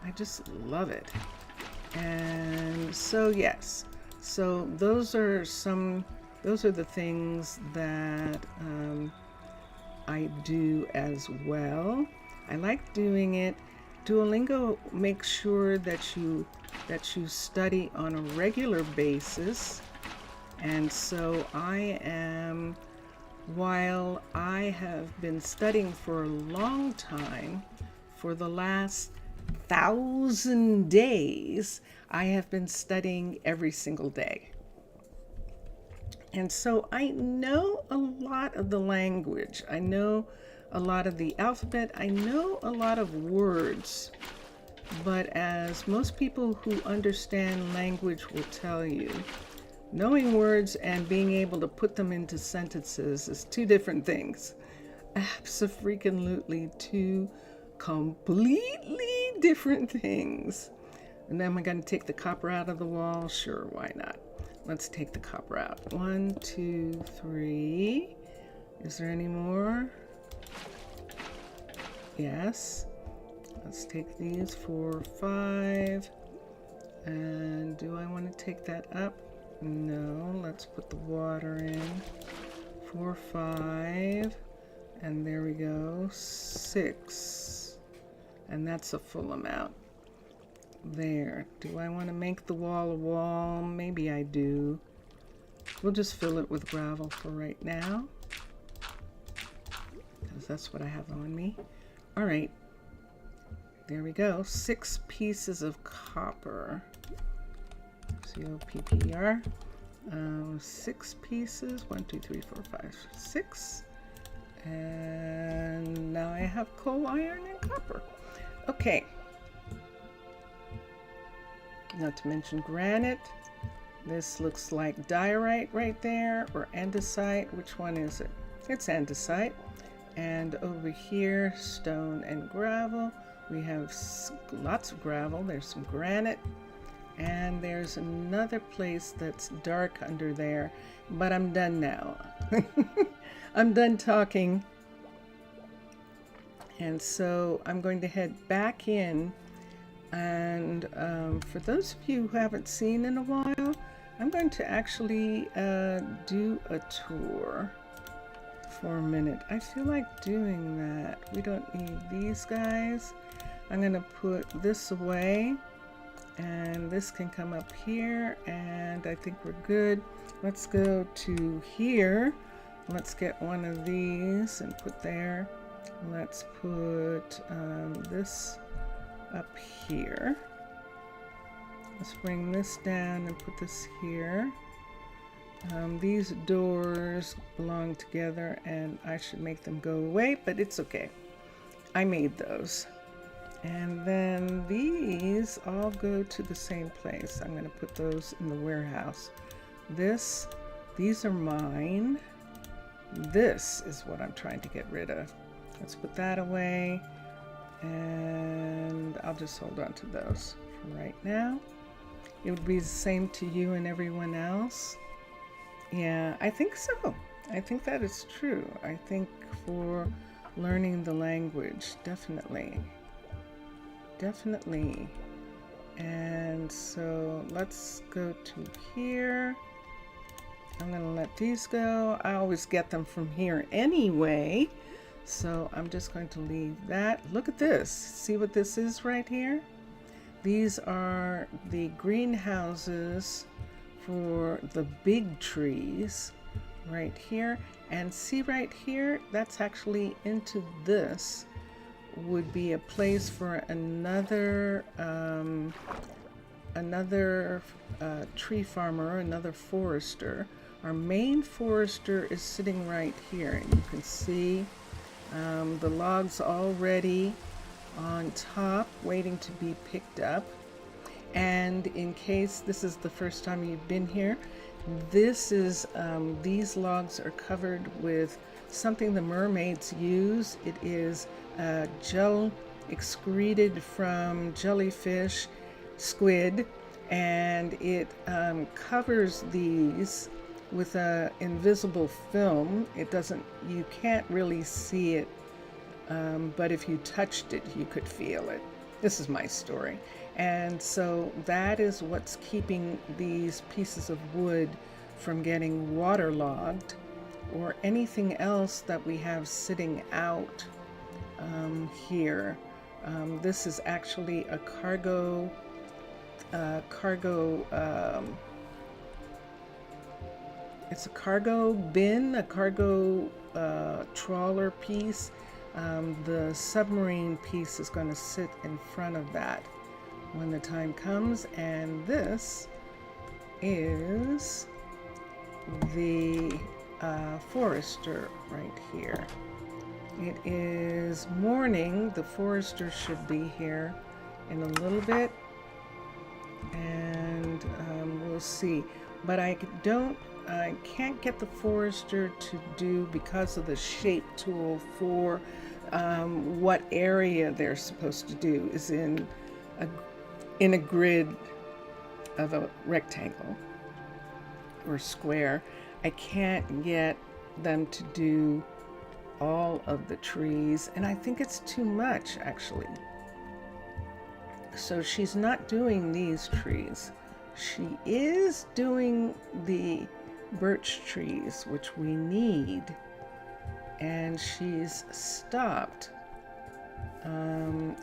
I just love it. And so yes, so those are the things that I do as well. I like doing it. Duolingo makes sure that you study on a regular basis. And so while I have been studying for a long time, for the last 1,000 days, I have been studying every single day. And so I know a lot of the language. I know a lot of the alphabet. I know a lot of words. But as most people who understand language will tell you, knowing words and being able to put them into sentences is two different things. Abso-freaking-lutely two completely different things. And then we're going to take the copper out of the wall. Sure, why not? Let's take the copper out. 1, 2, 3. Is there any more? Yes. Let's take these 4, 5. And do I want to take that up? No. Let's put the water in. 4, 5. And there we go. 6. And that's a full amount. There. Do I want to make the wall a wall? Maybe I do. We'll just fill it with gravel for right now, because that's what I have on me. All right. There we go. 6 pieces of copper. C-O-P-P-E-R. 6 pieces. 1, 2, 3, 4, 5, 6. And now I have coal, iron, and copper. Okay. Not to mention granite. This looks like diorite right there, or andesite. Which one is it? It's andesite. And over here, stone and gravel. We have lots of gravel. There's some granite. And there's another place that's dark under there. But I'm done now. I'm done talking. And so I'm going to head back in. And for those of you who haven't seen in a while, I'm going to actually do a tour for a minute. I feel like doing that. We don't need these guys. I'm going to put this away, and this can come up here, and I think we're good. Let's go to here. Let's get one of these and put there. Let's put this up here. Let's bring this down and put this here. These doors belong together, and I should make them go away, but it's okay. I made those. And then these all go to the same place. I'm going to put those in the warehouse. These are mine. This is what I'm trying to get rid of. Let's put that away. And I'll just hold on to those for right now. It would be the same to you and everyone else. Yeah, I think so. I think that is true. I think for learning the language, definitely. Definitely. And so let's go to here. I'm going to let these go. I always get them from here anyway. So I'm just going to leave that. Look at this. See what this is right here? These are the greenhouses for the big trees right here. And see right here, that's actually into this would be a place for another tree farmer, another forester. Our main forester is sitting right here. You can see the logs already on top waiting to be picked up. And in case this is the first time you've been here, this is these logs are covered with something the mermaids use. It is gel excreted from jellyfish, squid, and it covers these with a invisible film. It doesn't, you can't really see it, but if you touched it, you could feel it. This is my story. And so that is what's keeping these pieces of wood from getting waterlogged or anything else that we have sitting out here. This is actually a cargo it's a cargo bin, a cargo trawler piece. The submarine piece is going to sit in front of that when the time comes, and this is the forester right here. It is morning. The forester should be here in a little bit, and we'll see. But I can't get the forester to do, because of the shape tool for what area they're supposed to do is in a grid of a rectangle or square. I can't get them to do all of the trees, and I think it's too much actually. So she's not doing these trees. She is doing the birch trees, which we need, and she's stopped.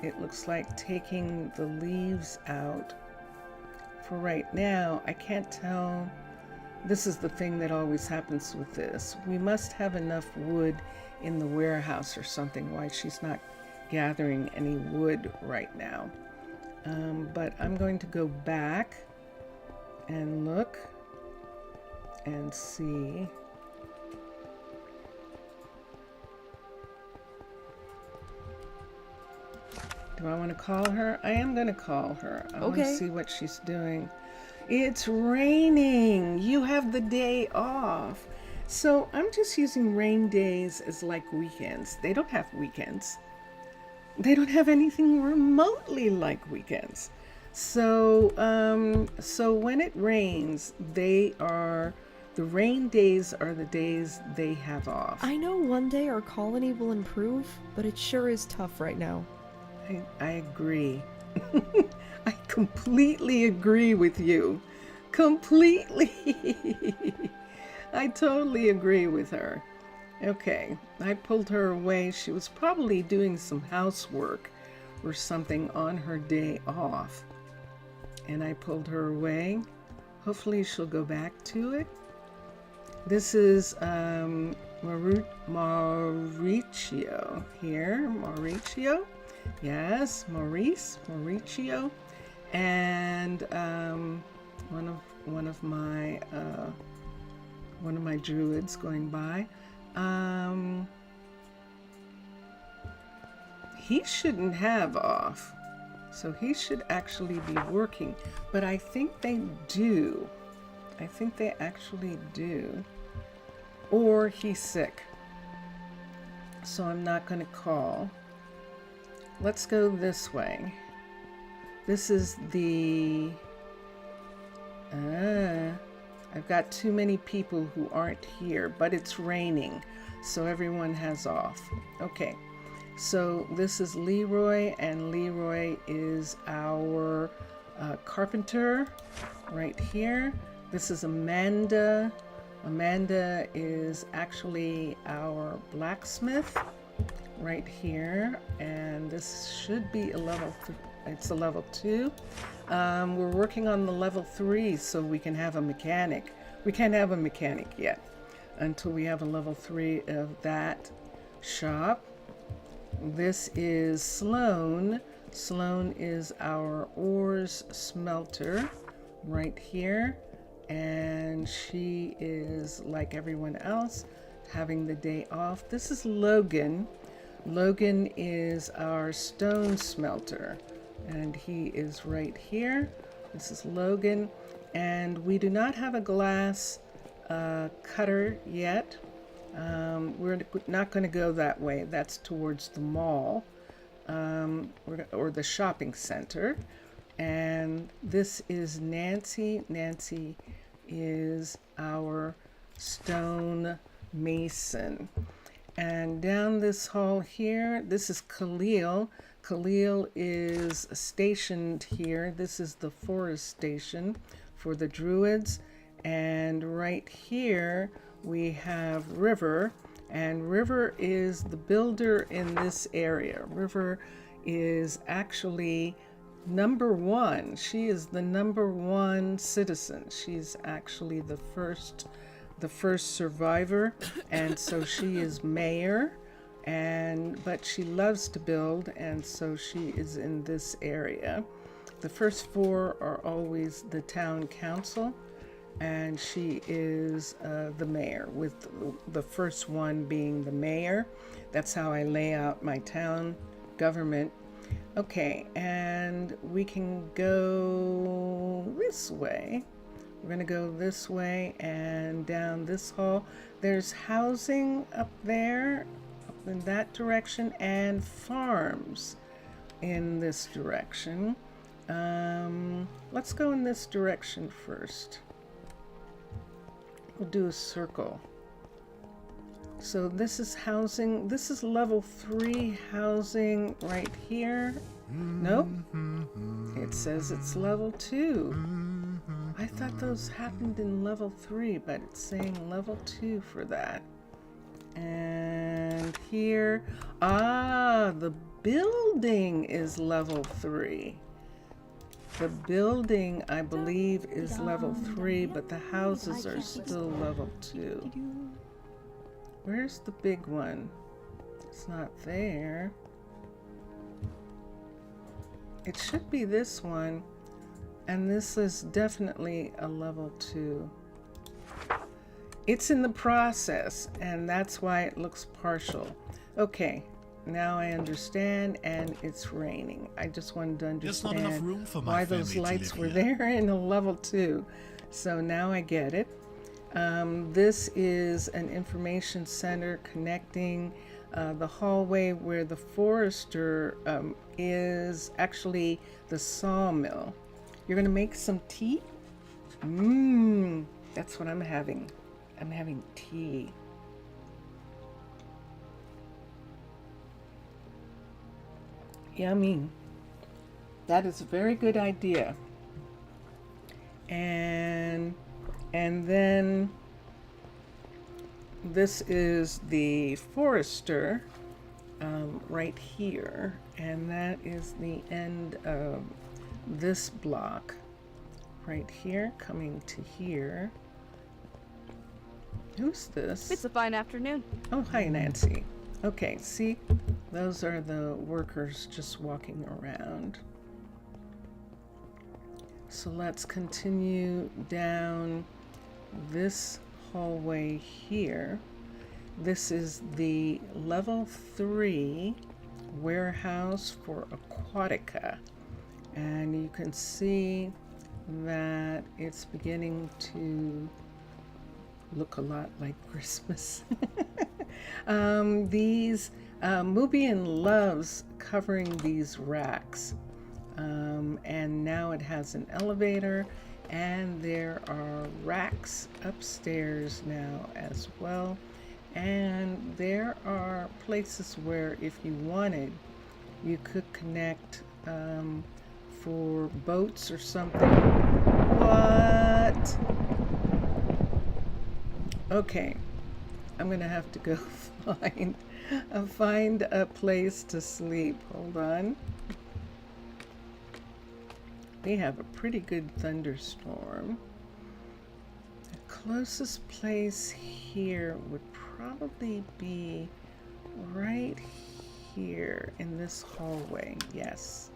It looks like taking the leaves out for right now. I can't tell. This is the thing that always happens with this. We must have enough wood in the warehouse or something, why she's not gathering any wood right now. But I'm going to go back and look and see. Do I want to call her? I am going to call her. I want to see what she's doing. It's raining. You have the day off. So I'm just using rain days as like weekends. They don't have weekends. They don't have anything remotely like weekends. So when it rains, the rain days are the days they have off. I know one day our colony will improve, but it sure is tough right now. I agree. I completely agree with you. Completely. I totally agree with her. Okay, I pulled her away. She was probably doing some housework or something on her day off. And I pulled her away. Hopefully she'll go back to it. This is Mauricio here. Mauricio. Yes, Mauricio. And one of my druids going by. He shouldn't have off, so he should actually be working, but I think they do. I think they actually do. Or he's sick, so I'm not going to call. Let's go this way. This is the I've got too many people who aren't here, but it's raining, so everyone has off. Okay, so this is Leroy, and Leroy is our carpenter right here. This is Amanda. Amanda is actually our blacksmith right here, and this should be a level it's a level 2. We're working on the level 3 so we can have a mechanic. We can't have a mechanic yet until we have a level 3 of that shop. This is Sloan. Sloan is our ores smelter right here, and she is, like everyone else, having the day off. This is Logan. Logan is our stone smelter, and he is right here. This is Logan, and we do not have a glass cutter yet. We're not going to go that way. That's towards the mall, or the shopping center. And this is Nancy. Nancy is our stone mason. And down this hall here, this is Khalil. Khalil is stationed here. This is the forest station for the Druids. And right here we have River. And River is the builder in this area. River is actually number 1. She is the number 1 citizen. She's actually the first survivor, and so she is mayor, but she loves to build, and so she is in this area. The first 4 are always the town council, and she is the mayor, with the first one being the mayor. That's how I lay out my town government. Okay, and we can go this way. We're going to go this way and down this hall. There's housing up there, up in that direction, and farms in this direction. Let's go in this direction first. We'll do a circle. So this is housing. This is level 3 housing right here. Nope. It says it's level 2. I thought those happened in level 3, but it's saying level 2 for that. And here, the building is level 3. The building, I believe, is level 3, but the houses are still level 2. Where's the big one? It's not there. It should be this one. And this is definitely a level 2. It's in the process, and that's why it looks partial. Okay, now I understand, and it's raining. I just wanted to understand why those lights were there in a level 2. So now I get it. This is an information center connecting the hallway where the forester is actually the sawmill. You're going to make some tea? That's what I'm having. I'm having tea. Yummy. That is a very good idea. And then this is the forester right here, and that is the end of this block right here, coming to here. Who's this? It's a fine afternoon. Oh, hi, Nancy. Okay, see, those are the workers just walking around. So let's continue down this hallway here. This is the level 3 warehouse for Aquatica. And you can see that it's beginning to look a lot like Christmas. Mubian loves covering these racks. And now it has an elevator, And there are racks upstairs now as well. And there are places where if you wanted, you could connect for boats or something. What? Okay, I'm gonna have to go find a place to sleep. Hold on. We have a pretty good thunderstorm. The closest place here would probably be right here in this hallway. Yes.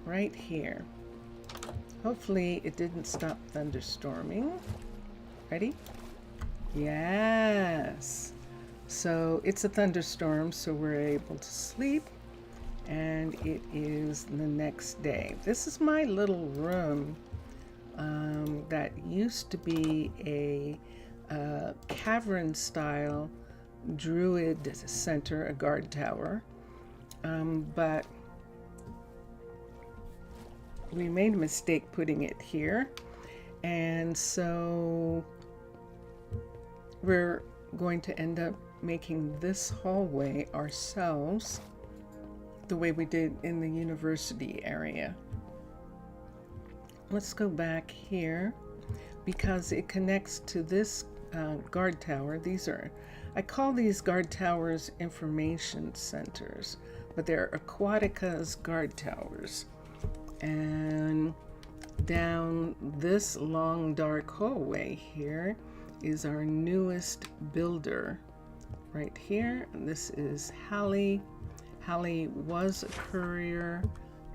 Right here. Hopefully it didn't stop thunderstorming. Ready? Yes. So it's a thunderstorm, so we're able to sleep. And it is the next day. This is my little room that used to be a cavern style druid center, a guard tower, but we made a mistake putting it here, and so we're going to end up making this hallway ourselves, the way we did in the university area. Let's go back here because it connects to this guard tower. I call these guard towers information centers, but they're Aquatica's guard towers. And down this long dark hallway here is our newest builder right here. And this is Hallie. Hallie was a courier,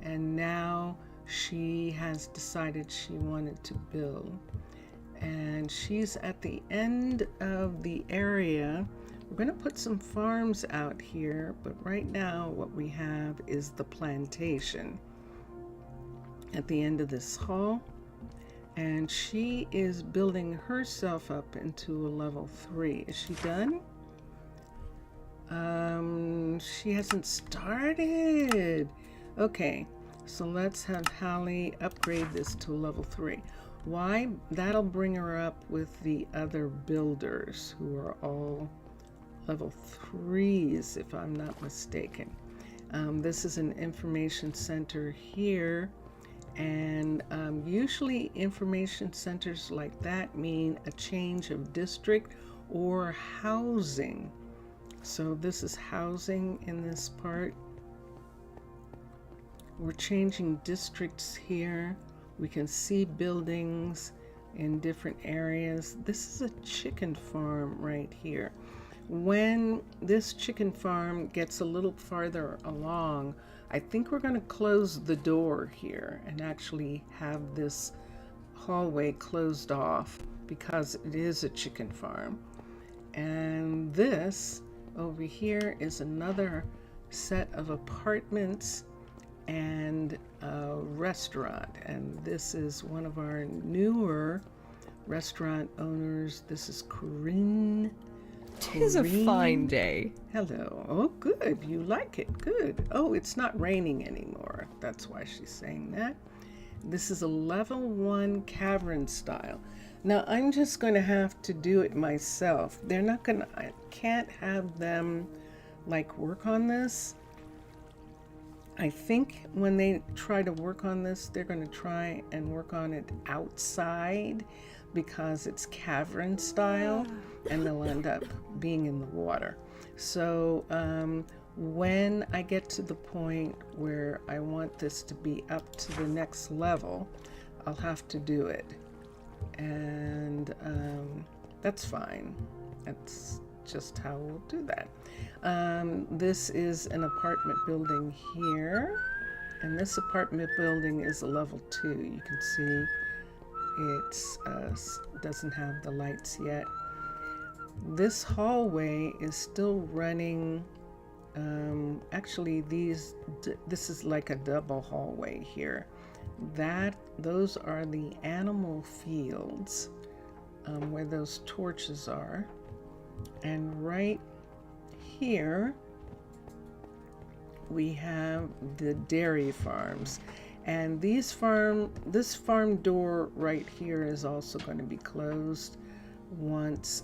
and now she has decided she wanted to build. And she's at the end of the area. We're going to put some farms out here, but right now what we have is the plantation at the end of this hall. And she is building herself up into a level 3. Is she done? She hasn't started. Okay, so let's have Hallie upgrade this to level 3. Why? That'll bring her up with the other builders who are all level 3s, if I'm not mistaken. This is an information center here, and usually information centers like that mean a change of district or housing. So this is housing in this part. We're changing districts here. We can see buildings in different areas. This is a chicken farm right here. When this chicken farm gets a little farther along, I think we're going to close the door here and actually have this hallway closed off because it is a chicken farm. And this over here is another set of apartments and a restaurant. And this is one of our newer restaurant owners. This is Corinne. Tis a fine day. Hello. Oh, good. You like it. Good. Oh, it's not raining anymore. That's why she's saying that. This is a level 1 cavern style. Now, I'm just going to have to do it myself. I can't have them like work on this. I think when they try to work on this, they're going to try and work on it outside because it's cavern style, and they'll end up being in the water. So when I get to the point where I want this to be up to the next level, I'll have to do it. And that's fine. That's just how we'll do that. This is an apartment building here, and this apartment building is a level 2. You can see it's doesn't have the lights yet. This hallway is still running. Actually, this is like a double hallway here. Those are the animal fields where those torches are. And right here we have the dairy farms. And this farm door right here is also going to be closed once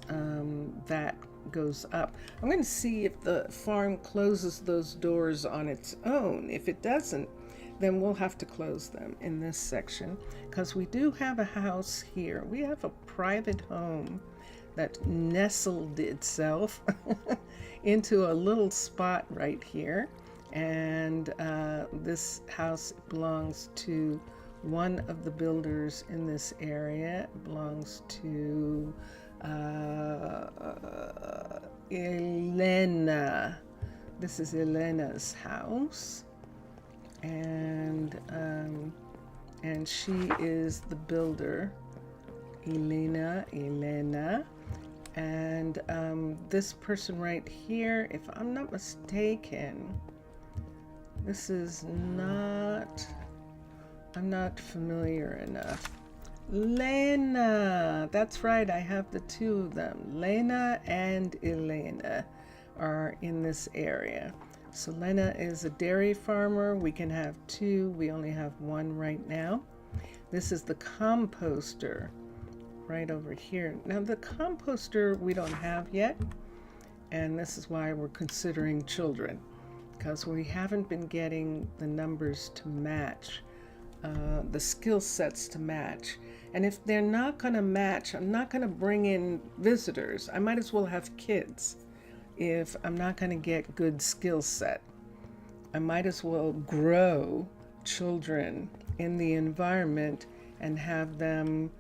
that goes up. I'm going to see if the farm closes those doors on its own. If it doesn't, then we'll have to close them in this section, because we do have a house here. We have a private home that nestled itself into a little spot right here. And this house belongs to one of the builders in this area. It belongs to Elena. This is Elena's house, and she is the builder, Elena. And this person right here, if I'm not mistaken, this is not, I'm not familiar enough. Lena, that's right, I have the two of them. Lena and Elena are in this area. So Lena is a dairy farmer. We can have two, we only have one right now. This is the composter right over here. Now the composter we don't have yet, and this is why we're considering children, because we haven't been getting the numbers to match, the skill sets to match. And if they're not going to match, I'm not going to bring in visitors. I might as well have kids if I'm not going to get good skill set. I might as well grow children in the environment and have them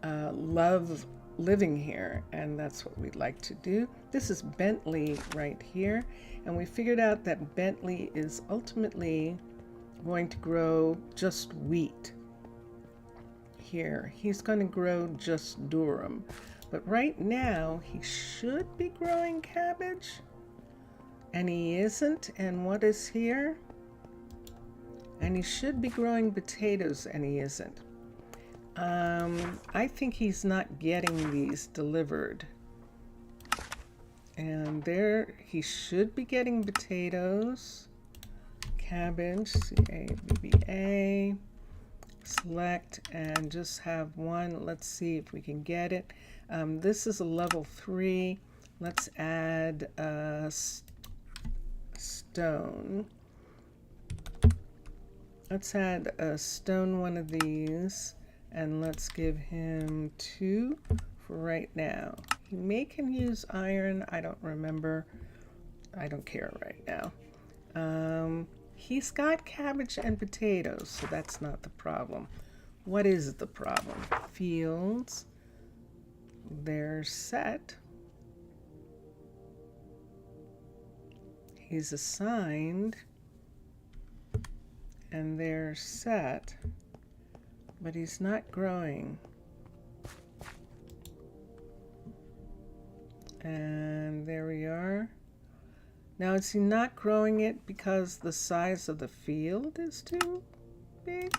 love living here, and that's what we'd like to do. This is Bentley right here, and we figured out that Bentley is ultimately going to grow just wheat. Here, he's going to grow just durum, but right now he should be growing cabbage, and he isn't. And what is here? And he should be growing potatoes, and he isn't. I think he's not getting these delivered. And there, he should be getting potatoes, cabbage, CABBA, select, and just have one. Let's see if we can get it. This is a level 3. Let's add a stone. Let's add a stone one of these. And let's give him 2 for right now. He can use iron. I don't remember. I don't care right now. He's got cabbage and potatoes, so that's not the problem. What is the problem? Fields. They're set. He's assigned. And they're set. But he's not growing. And there we are. Now, is he not growing it because the size of the field is too big?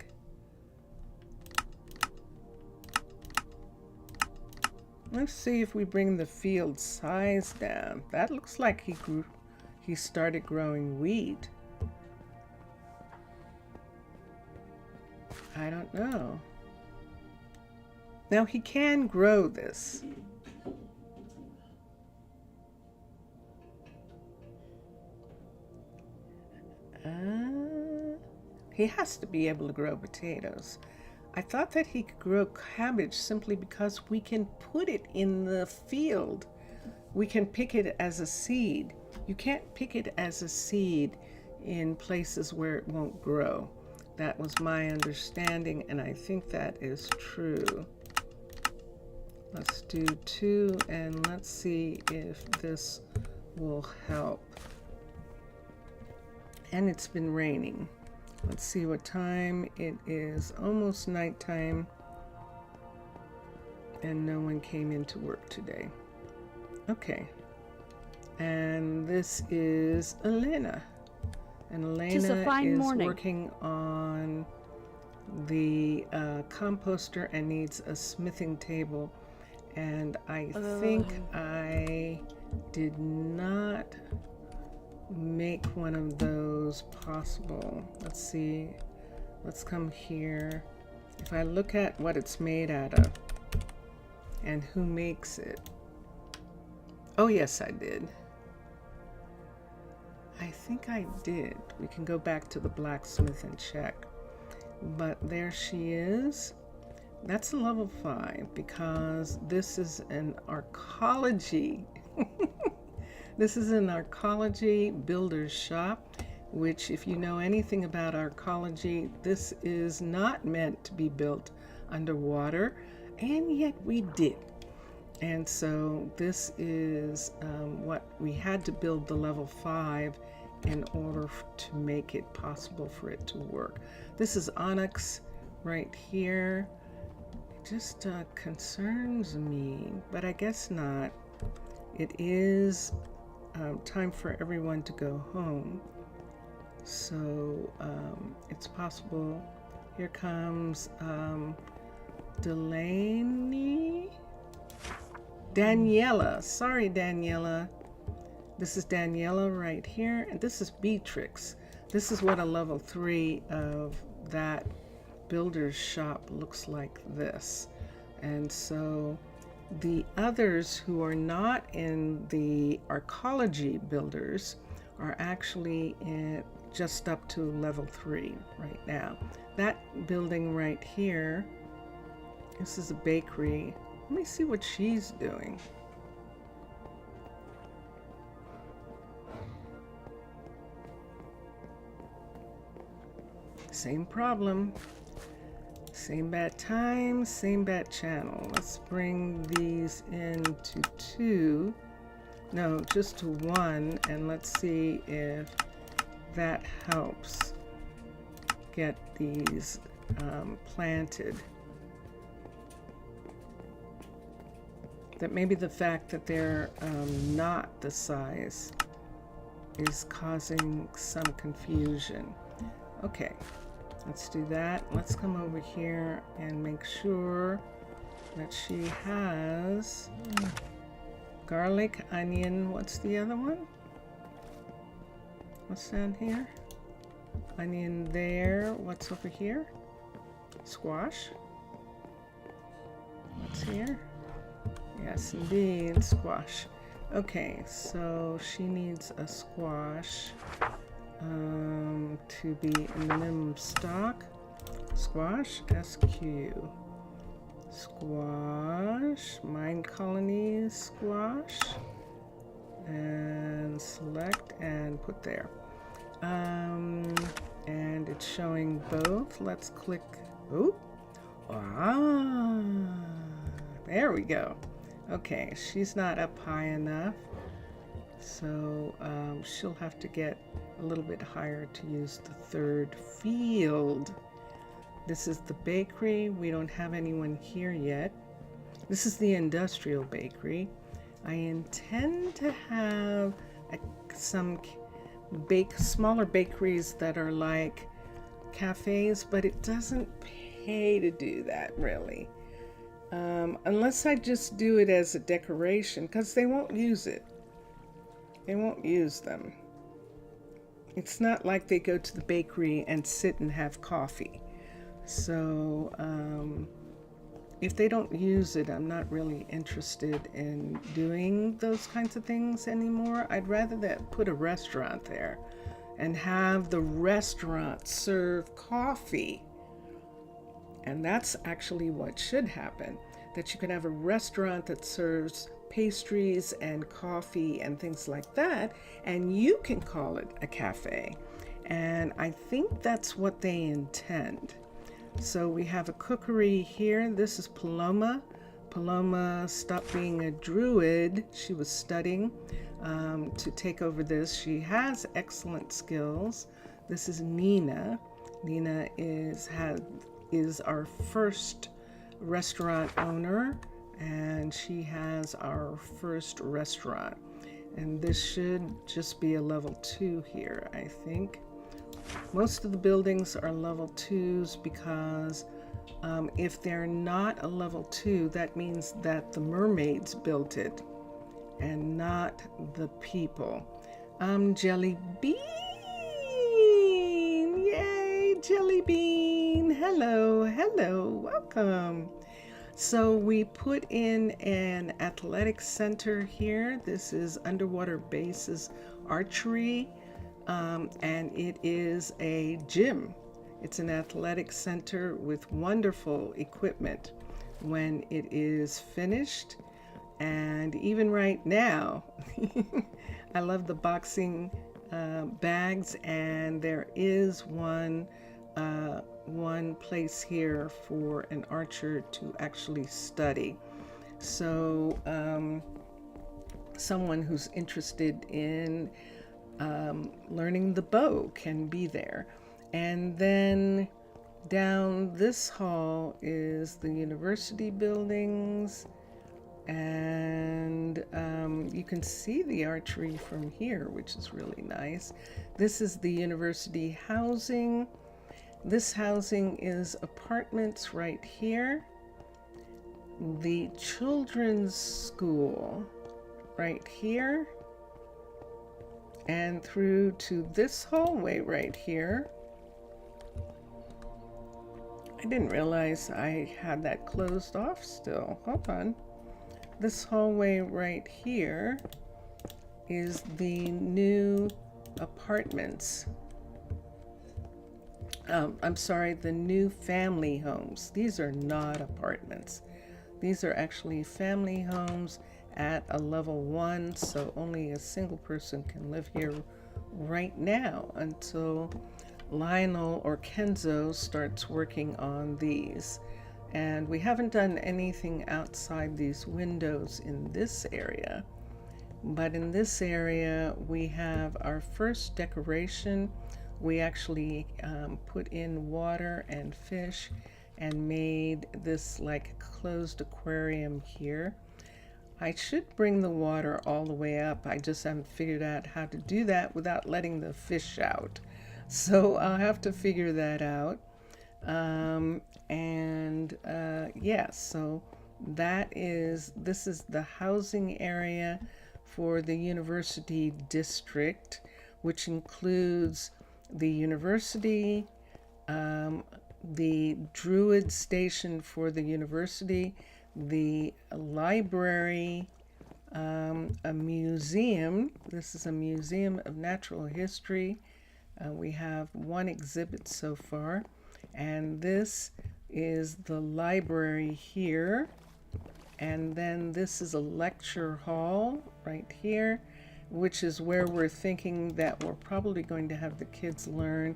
Let's see if we bring the field size down. That looks like he started growing wheat. I don't know. Now he can grow this. He has to be able to grow potatoes. I thought that he could grow cabbage simply because we can put it in the field. We can pick it as a seed. You can't pick it as a seed in places where it won't grow. That was my understanding, and I think that is true. Let's do 2, and let's see if this will help. And it's been raining. Let's see what time it is. Almost nighttime, and no one came into work today. Okay. And this is Elena. And Elena is working on the composter and needs a smithing table. And I think I did not make one of those possible. Let's see. let's come here. If I look at what it's made out of and who makes it. Oh, yes, I did. I think I did. We can go back to the blacksmith and check. But there she is. That's a level 5 because this is an arcology. This is an arcology builder's shop, which if you know anything about arcology, this is not meant to be built underwater, and yet we did. And so this is what we had to build the level 5 in order to make it possible for it to work. This is onyx right here. It just concerns me, but I guess not. It is time for everyone to go home. So it's possible. Here comes Delaney. Daniela. Sorry, Daniela. This is Daniela right here, and this is Beatrix. This is what a level 3 of that builder's shop looks like this. And so the others who are not in the arcology builders are actually just up to level 3 right now. That building right here, this is a bakery. Let me see what she's doing. Same problem. Same bad time, same bad channel. Let's bring these into 2. No, just to 1, and let's see if that helps get these planted. That maybe the fact that they're not the size is causing some confusion. Okay, let's do that. Let's come over here and make sure that she has garlic, onion. What's the other one? What's down here? Onion there. What's over here? Squash. What's here? Yes, indeed, squash. Okay, so she needs a squash to be in the minimum stock. Squash, SQ. Squash, Minecolonies, squash. And select and put there. And it's showing both. Let's click. Ooh. Ah, there we go. Okay, she's not up high enough, so she'll have to get a little bit higher to use the 3rd field. This is the bakery. We don't have anyone here yet. This is the industrial bakery. I intend to have some smaller bakeries that are like cafes, but it doesn't pay to do that really. Unless I just do it as a decoration, because they won't use it. They won't use them. It's not like they go to the bakery and sit and have coffee. So if they don't use it, I'm not really interested in doing those kinds of things anymore. I'd rather that put a restaurant there and have the restaurant serve coffee. And that's actually what should happen, that you can have a restaurant that serves pastries and coffee and things like that, and you can call it a cafe. And I think that's what they intend. So we have a cookery here. This is Paloma. Paloma stopped being a druid. She was studying to take over this. She has excellent skills. This is Nina. Nina is our first restaurant owner, and she has our first restaurant. And this should just be a level 2 here, I think. Most of the buildings are level 2s because if they're not a level 2, that means that the mermaids built it and not the people. Jelly bean! Yay, jelly bean! hello, welcome. So we put in an athletic center here. This is Underwater Bases Archery, and it is a gym. It's an athletic center with wonderful equipment when it is finished. And even right now, I love the boxing bags, and there is one place here for an archer to actually study. So someone who's interested in learning the bow can be there. And then down this hall is the university buildings, and you can see the archery from here, which is really nice. This is the university housing. This housing is apartments right here. The children's school right here, and through to this hallway right here. I didn't realize I had that closed off still. Hold on. This hallway right here is the new apartments. I'm sorry, the new family homes. These are not apartments. These are actually family homes at a level 1, so only a single person can live here right now until Lionel or Kenzo starts working on these. And we haven't done anything outside these windows in this area. But in this area, we have our first decoration. We actually put in water and fish and made this like closed aquarium here. I should bring the water all the way up. I just haven't figured out how to do that without letting the fish out. So I'll have to figure that out. Yeah, so this is the housing area for the university district, which includes the university, the Druid station for the university, the library, a museum. This is a museum of natural history. We have one exhibit so far, and this is the library here. And then this is a lecture hall right here, which is where we're thinking that we're probably going to have the kids learn,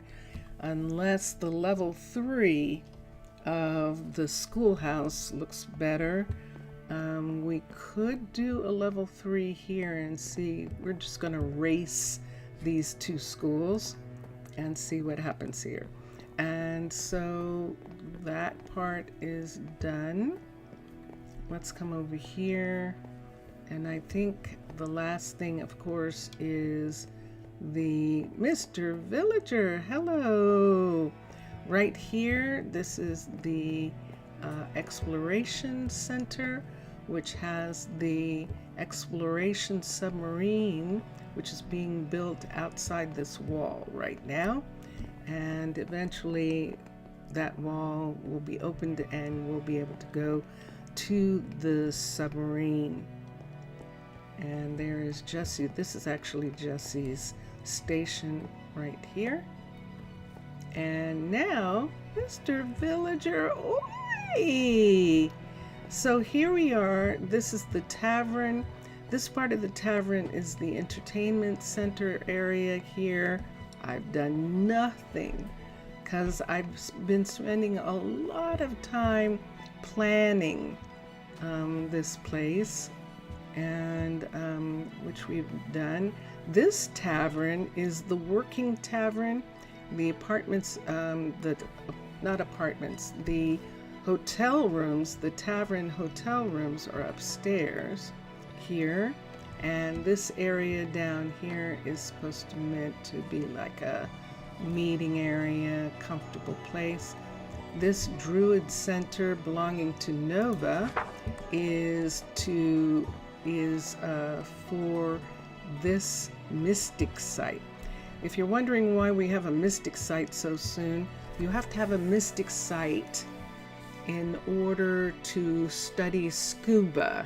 unless the level 3 of the schoolhouse looks better. We could do a level 3 here and see. We're just going to race these two schools and see what happens here. And so that part is done. Let's come over here. And I think the last thing, of course, is the Mr. Villager. Hello. Right here, this is the Exploration Center, which has the exploration submarine, which is being built outside this wall right now. And eventually that wall will be opened and we'll be able to go to the submarine. And there is Jesse. This is actually Jesse's station right here. And now, Mr. Villager, oi! So here we are. This is the tavern. This part of the tavern is the entertainment center area here. I've done nothing because I've been spending a lot of time planning this place, and which we've done. This tavern is the working tavern. The apartments, not apartments, the hotel rooms, the tavern hotel rooms are upstairs here. And this area down here is supposed to meant to be like a meeting area, comfortable place. This Druid Center belonging to Nova is for this mystic site. If you're wondering why we have a mystic site so soon, You have to have a mystic site in order to study scuba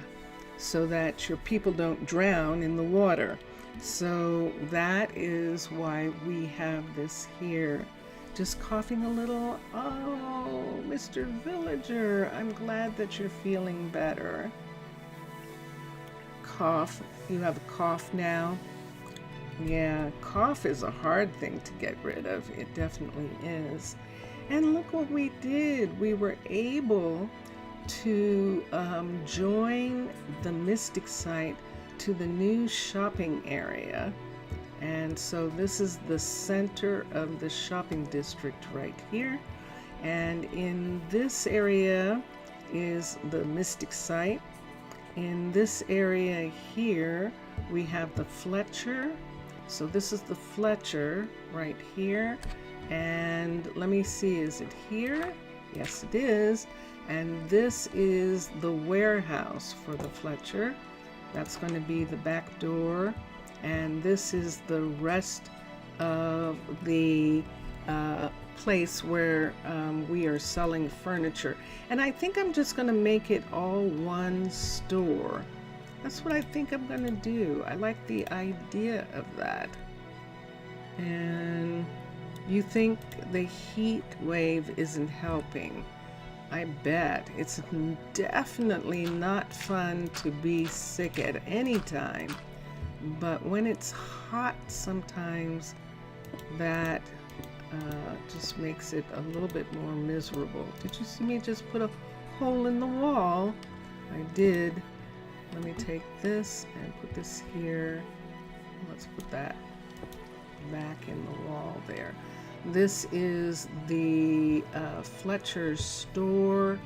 so that your people don't drown in the water. So that is why we have this here. Just coughing a little. Oh, Mr. Villager, I'm glad that you're feeling better. Cough. You have a cough now. Yeah, cough is a hard thing to get rid of. It definitely is. And look what we did. We were able to join the Mystic site to the new shopping area. And so this is the center of the shopping district right here. And in this area is the Mystic site. In this area here, we have the Fletcher. So this is the Fletcher right here. And let me see, is it here? Yes, it is. And this is the warehouse for the Fletcher. That's going to be the back door. And this is the rest of the place where we are selling furniture. And I think I'm just going to make it all one store. That's what I think I'm going to do. I like the idea of that. And you think the heat wave isn't helping. I bet. It's definitely not fun to be sick at any time. But when it's hot sometimes, that just makes it a little bit more miserable. Did you see me just put a hole in the wall? I did. Let me take this and put this here. Let's put that back in the wall there. This is the Fletcher's store,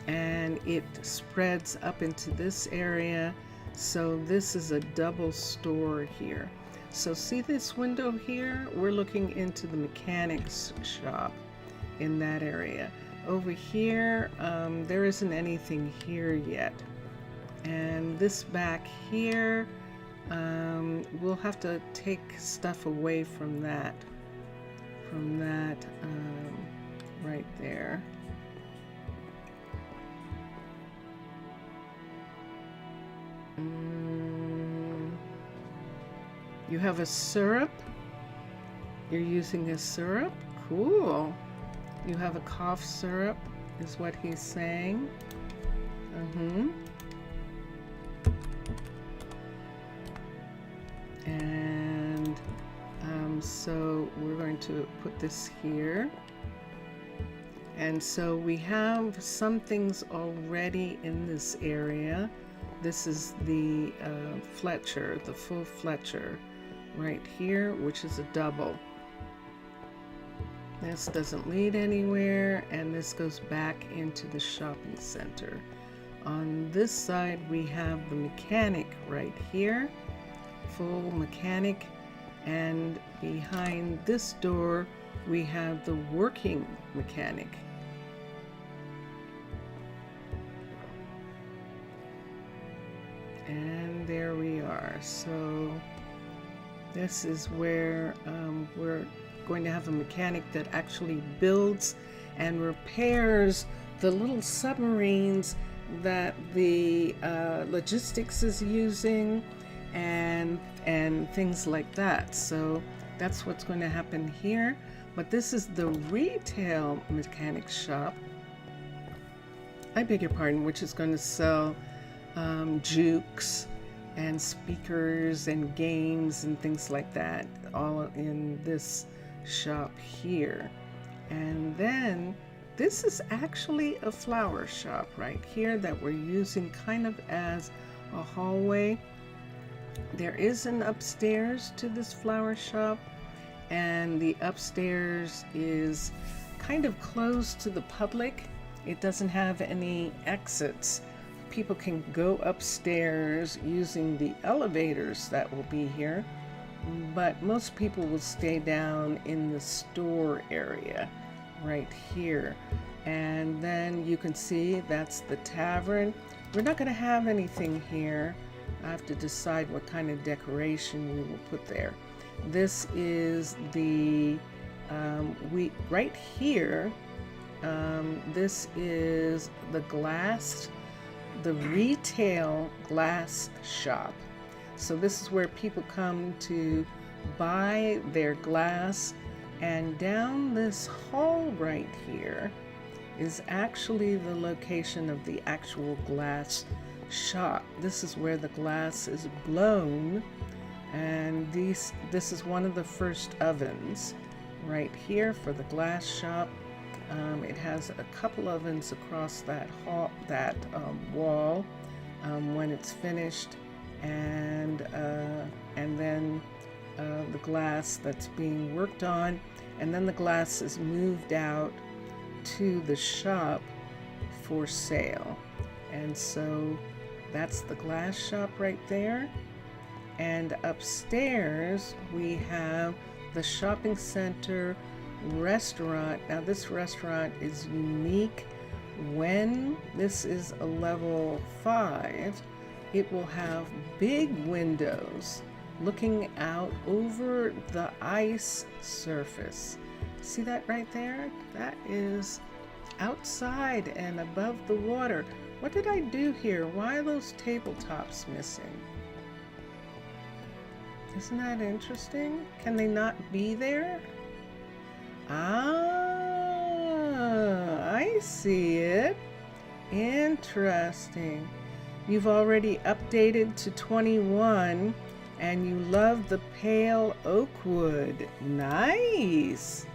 and it spreads up into this area. So this is a double store here. So see this window here? We're looking into the mechanics shop in that area. Over here, there isn't anything here yet. And this back here, we'll have to take stuff away from that. Right there. You have a syrup? You're using a syrup? Cool. You have a cough syrup, is what he's saying. And so we're going to put this here. And so we have some things already in this area. This is the Fletcher, the full Fletcher right here, which is a double. This doesn't lead anywhere, and this goes back into the shopping center. On this side, we have the mechanic right here, full mechanic, and behind this door, we have the working mechanic. And there we are. So this is where we're going to have a mechanic that actually builds and repairs the little submarines that the logistics is using and things like that. So that's what's going to happen here. But this is the retail mechanic shop, I beg your pardon, which is going to sell jukes and speakers and games and things like that, all in this shop here. And then this is actually a flower shop right here that we're using kind of as a hallway. There is an upstairs to this flower shop, and the upstairs is kind of closed to the public. It doesn't have any exits. People can go upstairs using the elevators that will be here, but most people will stay down in the store area right here. And then you can see that's the tavern. We're not going to have anything here. I have to decide what kind of decoration we will put there. This is the We right here, this is the retail glass shop. So this is where people come to buy their glass, and down this hall right here is actually the location of the actual glass shop. This is where the glass is blown, and this is one of the first ovens right here for the glass shop. It has a couple ovens across that wall when it's finished, and then the glass that's being worked on, and then the glass is moved out to the shop for sale. And so that's the glass shop right there. And upstairs we have the shopping center restaurant. Now this restaurant is unique. When this is a level 5, it will have big windows looking out over the ice surface. See that right there? That is outside and above the water. What did I do here? Why are those tabletops missing? Isn't that interesting? Can they not be there? Ah, I see it. Interesting. You've already updated to 21 and you love the pale oak wood. Nice.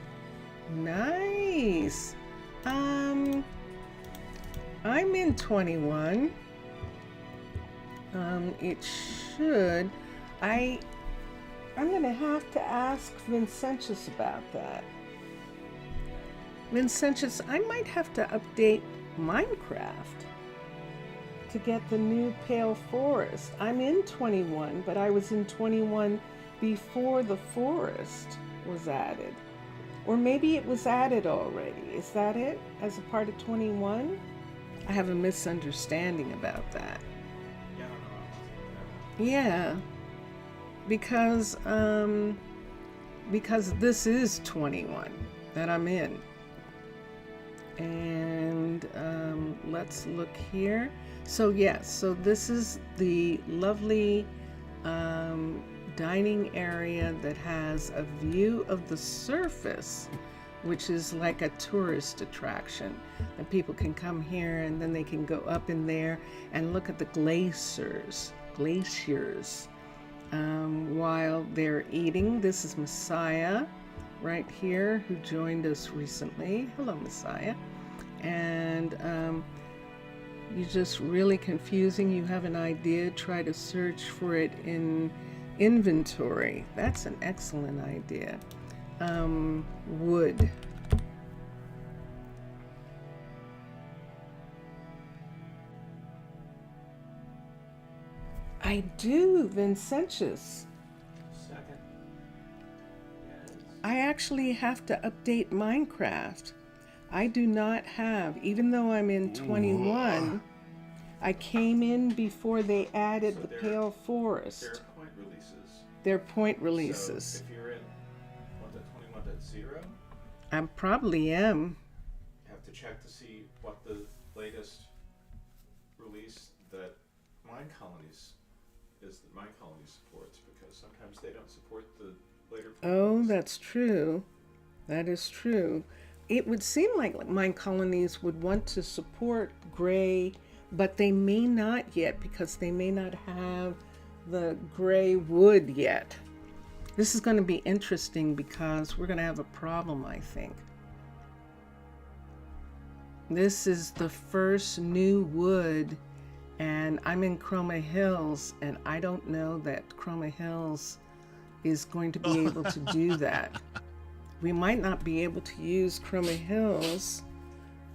Nice. I'm in 21. It should. I'm gonna have to ask Vincentius about that. Vincentius, I might have to update Minecraft to get the new Pale Forest. I'm in 21, but I was in 21 before the forest was added. Or maybe it was added already. Is that it? As a part of 21? I have a misunderstanding about that. Yeah, I don't know. Yeah. Because this is 21 that I'm in. And let's look here. So yes, so this is the lovely dining area that has a view of the surface, which is like a tourist attraction. And people can come here and then they can go up in there and look at the glaciers while they're eating. This is Messiah right here, who joined us recently. Hello, Messiah. And you're just really confusing. You have an idea, try to search for it in inventory. That's an excellent idea. Wood. I do, Vincentius. Second. Yes. I actually have to update Minecraft. I do not have, even though I'm in 21, I came in before they added the Pale Forest. They're point releases. They're point releases. So if you're in 1.21.0, I probably am. you have to check to see what the latest release that Minecolonies supports, because sometimes they don't support the later point Oh, release. that's true. That is true. It would seem like Minecolonies would want to support gray, but they may not yet, because they may not have the gray wood yet. This is going to be interesting because we're going to have a problem, I think. This is the first new wood, and I'm in Chroma Hills, and I don't know that Chroma Hills is going to be able to do that. We might not be able to use Chroma Hills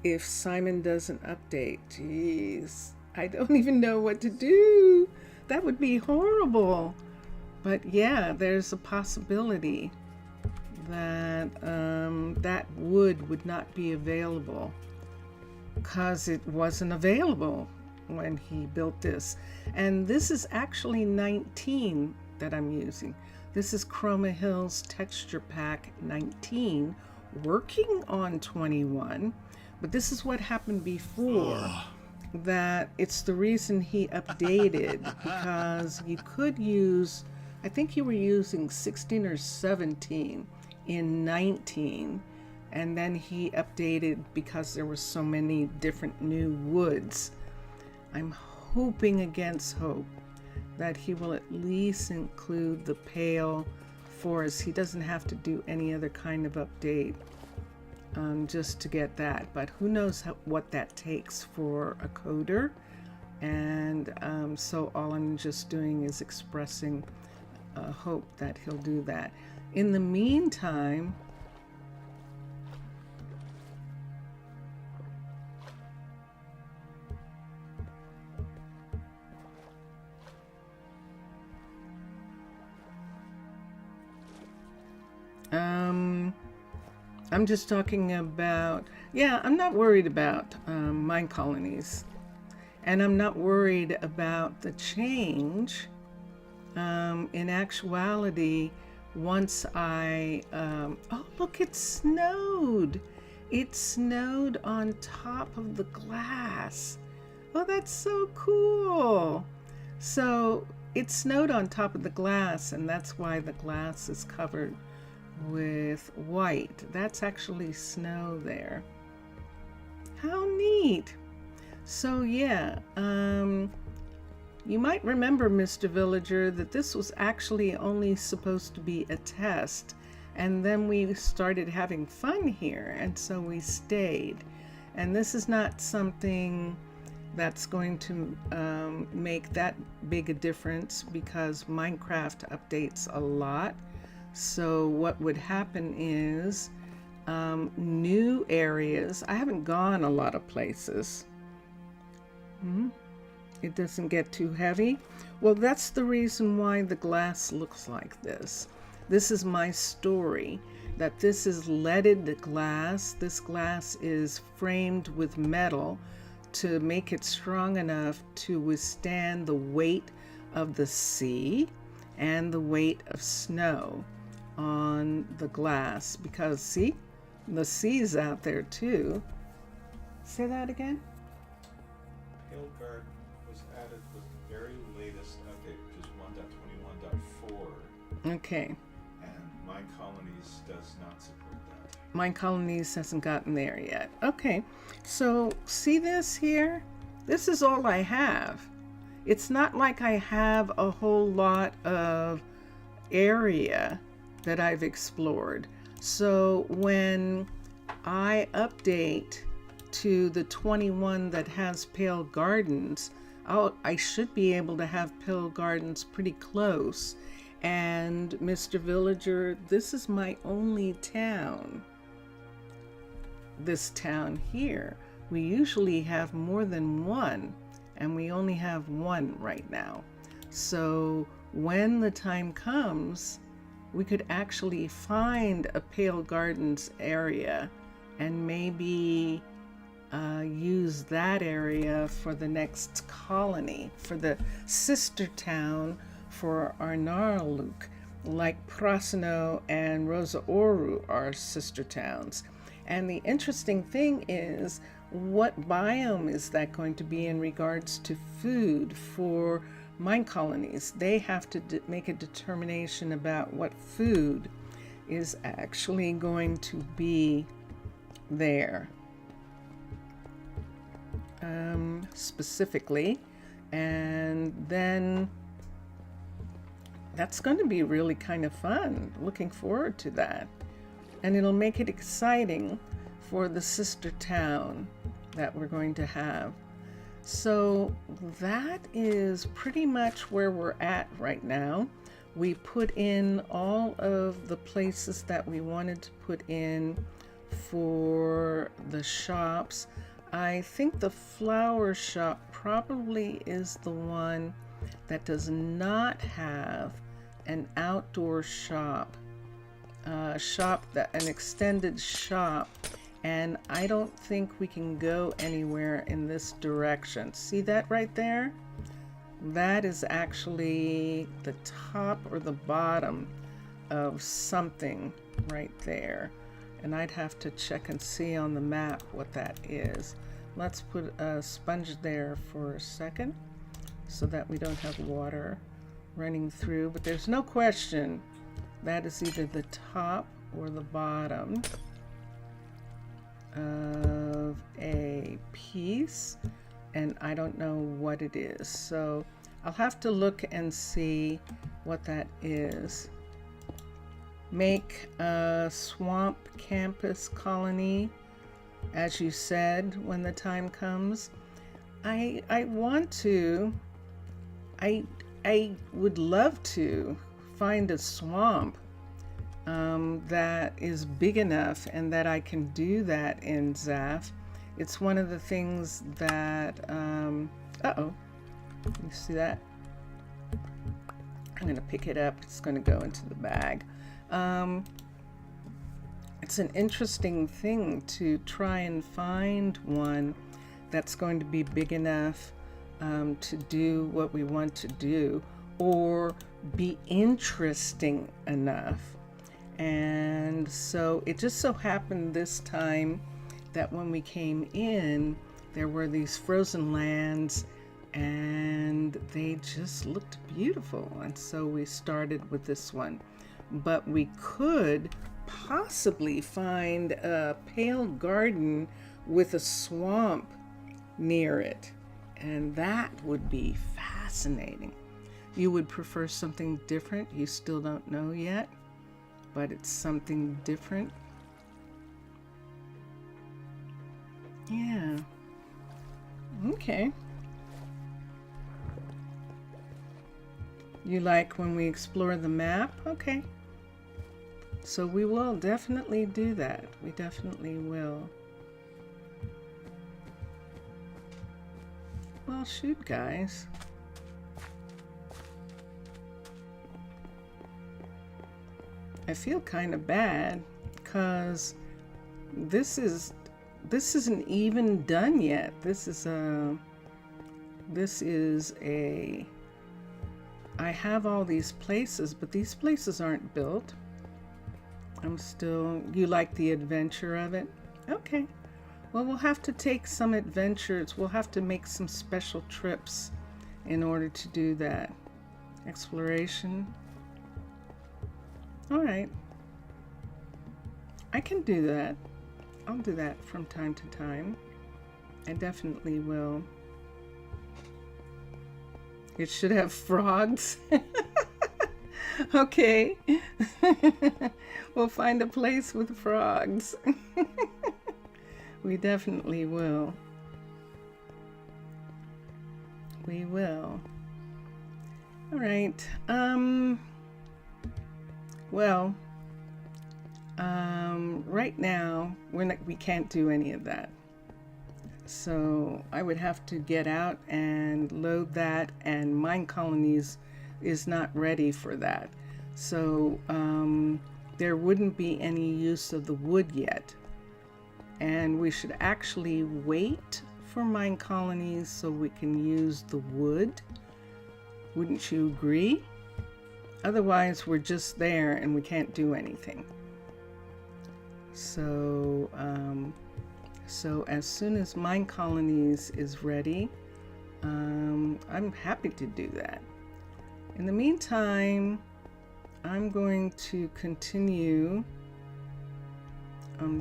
if Simon doesn't update. Jeez, I don't even know what to do. That would be horrible. But yeah, there's a possibility that that wood would not be available because it wasn't available when he built this. And this is actually 19 that I'm using. This is Chroma Hills Texture Pack 19, working on 21, but this is what happened before. That it's the reason he updated, because you could use, I think you were using 16 or 17 in 19, and then he updated because there were so many different new woods. I'm hoping against hope that he will at least include the pale forest. He doesn't have to do any other kind of update just to get that, but who knows what that takes for a coder. And so all I'm just doing is expressing hope that he'll do that. In the meantime, I'm just talking about, yeah, I'm not worried about Minecolonies, and I'm not worried about the change. In actuality, once I, oh look, it snowed. It snowed on top of the glass. Oh, that's so cool. So it snowed on top of the glass, and that's why the glass is covered with white. That's actually snow there. How neat. So yeah, you might remember, Mr. Villager, that this was actually only supposed to be a test, and then we started having fun here, and so we stayed. And this is not something that's going to make that big a difference, because Minecraft updates a lot. So what would happen is new areas. I haven't gone a lot of places. It doesn't get too heavy. Well, that's the reason why the glass looks like this. This is my story, that this is leaded glass. This glass is framed with metal to make it strong enough to withstand the weight of the sea and the weight of snow on the glass, because see, the sea's out there too. Say that again. Pale Garden was added with the very latest update, which is 1.21.4. Okay. And Minecolonies does not support that. Minecolonies hasn't gotten there yet. Okay, so see this here? This is all I have. It's not like I have a whole lot of area that I've explored. So when I update to the 21 that has Pale Gardens, I should be able to have Pale Gardens pretty close. And Mr. Villager, this is my only town. This town here. We usually have more than one, and we only have one right now. So when the time comes, we could actually find a Pale Gardens area and maybe use that area for the next colony, for the sister town for Arnaaluk, like Prasino and Rosa Oru are sister towns. And the interesting thing is, what biome is that going to be in regards to food for Minecolonies? They have to make a determination about what food is actually going to be there specifically, and then that's going to be really kind of fun. Looking forward to that, and it'll make it exciting for the sister town that we're going to have. So that is pretty much where we're at right now. We put in all of the places that we wanted to put in for the shops. I think the flower shop probably is the one that does not have an outdoor shop, an extended shop. And I don't think we can go anywhere in this direction. See that right there? that is actually the top or the bottom of something right there. And I'd have to check and see on the map what that is. Let's put a sponge there for a second so that we don't have water running through. But there's no question that is either the top or the bottom of a piece, and I don't know what it is. So I'll have to look and see what that is. Make a swamp campus colony, as you said, when the time comes. I would love to find a swamp that is big enough and that I can do that in Zaf. It's one of the things that, uh-oh, you see that? I'm gonna pick it up, it's gonna go into the bag. It's an interesting thing to try and find one that's going to be big enough to do what we want to do, or be interesting enough. And so it just so happened this time that when we came in, there were these frozen lands and they just looked beautiful. And so we started with this one. But we could possibly find a pale garden with a swamp near it. And that would be fascinating. You would prefer something different. You still don't know yet, but it's something different. Yeah. Okay. You like when we explore the map? Okay. So we will definitely do that. We definitely will. Well, shoot, guys. I feel kind of bad because this isn't even done yet. I have all these places, but these places aren't built. You like the adventure of it? Okay. Well, we'll have to take some adventures. We'll have to make some special trips in order to do that. Exploration. All right. I can do that. I'll do that from time to time. I definitely will. It should have frogs. Okay. We'll find a place with frogs. We definitely will. We will. All right. Well, right now we can't do any of that. So I would have to get out and load that, and Minecolonies is not ready for that. So there wouldn't be any use of the wood yet. And we should actually wait for Minecolonies so we can use the wood. Wouldn't you agree? Otherwise, we're just there and we can't do anything. So, so as soon as Minecolonies is ready, I'm happy to do that. In the meantime, I'm going to continue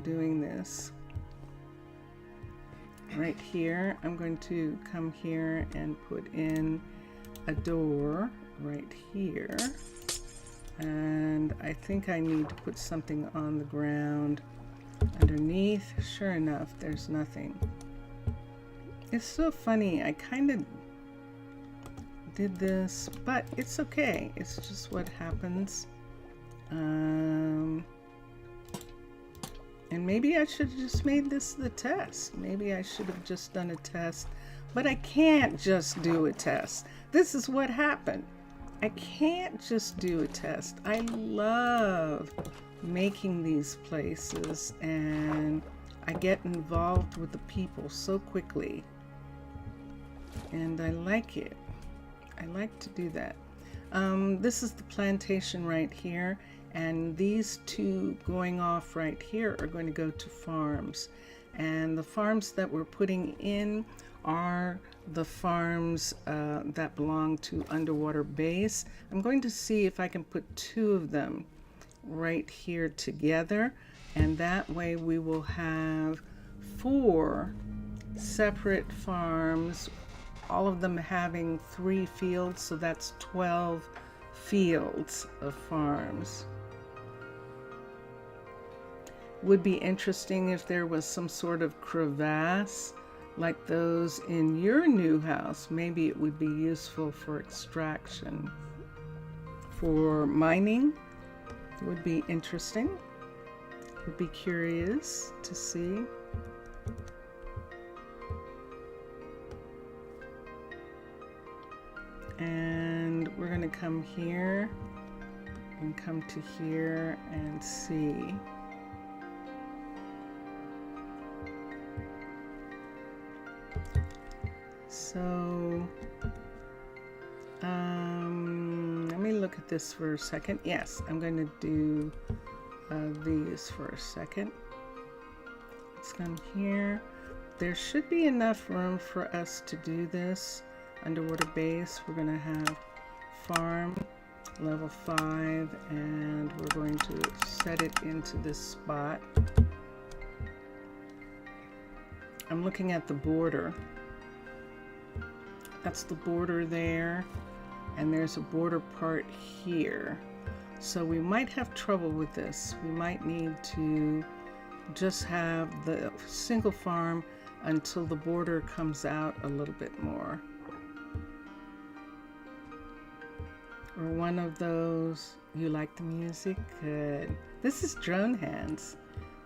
doing this. Right here, I'm going to come here and put in a door right here. And I think I need to put something on the ground underneath. Sure enough, there's nothing. It's so funny. I kind of did this, but it's okay. It's just what happens. And maybe I should have just made this the test. Maybe I should have just done a test, but I can't just do a test. This is what happened. I can't just do a test. I love making these places, and I get involved with the people so quickly, and I like it. I like to do that. This is the plantation right here, and these two going off right here are going to go to farms. And the farms that we're putting in are the farms that belong to Underwater Base. I'm going to see if I can put two of them right here together, and that way we will have 4 separate farms, all of them having 3 fields, so that's 12 fields of farms. Would be interesting if there was some sort of crevasse like those in your new house. Maybe it would be useful for extraction. For mining, it would be interesting. Would be curious to see. And we're going to come here and come to here and see. So, let me look at this for a second. Yes, I'm going to do these for a second. Let's come here. There should be enough room for us to do this. Underwater Base, we're going to have farm level 5, and we're going to set it into this spot. I'm looking at the border. That's the border there, and there's a border part here. So we might have trouble with this. We might need to just have the single farm until the border comes out a little bit more. Or one of those. You like the music? Good. This is Drone Hands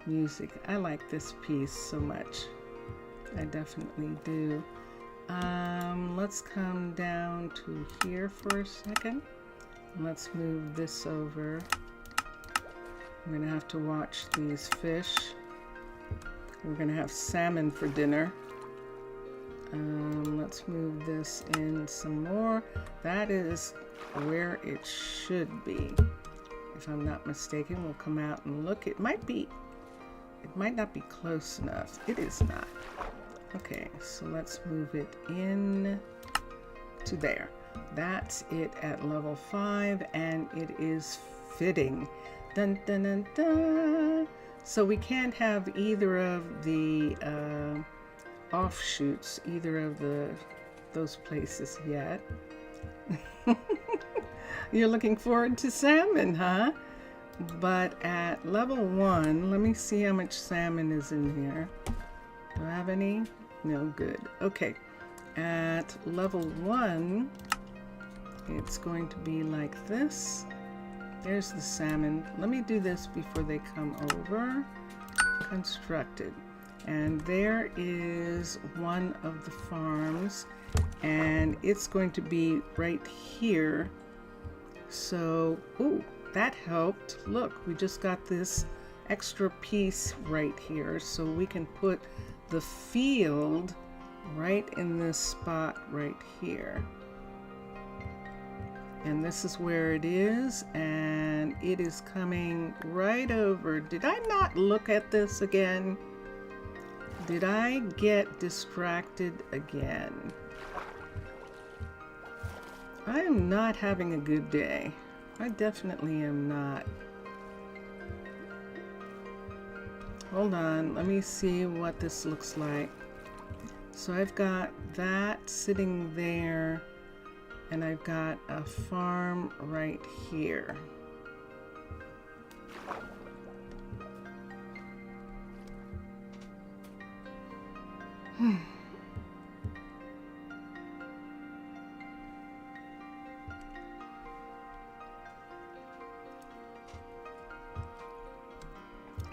music. I like this piece so much. I definitely do. Let's come down to here for a second. Let's move this over. I'm gonna have to watch these fish. We're gonna have salmon for dinner. Let's move this in some more. That is where it should be. If I'm not mistaken, we'll come out and look. It might not be close enough. It is not. Okay, so let's move it in to there. That's it at level 5, and it is fitting. Dun, dun, dun, dun. So we can't have either of the offshoots, either of those places yet. You're looking forward to salmon, huh? But at level 1, let me see how much salmon is in here. Do I have any? No, good. Okay. At level 1, it's going to be like this. There's the salmon. Let me do this before they come over. Constructed. And there is one of the farms, and it's going to be right here. So, ooh, that helped. Look, we just got this extra piece right here, so we can put the field right in this spot right here. And this is where it is, and it is coming right over. Did I not look at this again? Did I get distracted again? I am not having a good day. I definitely am not. Hold on, let me see what this looks like. So I've got that sitting there, and I've got a farm right here.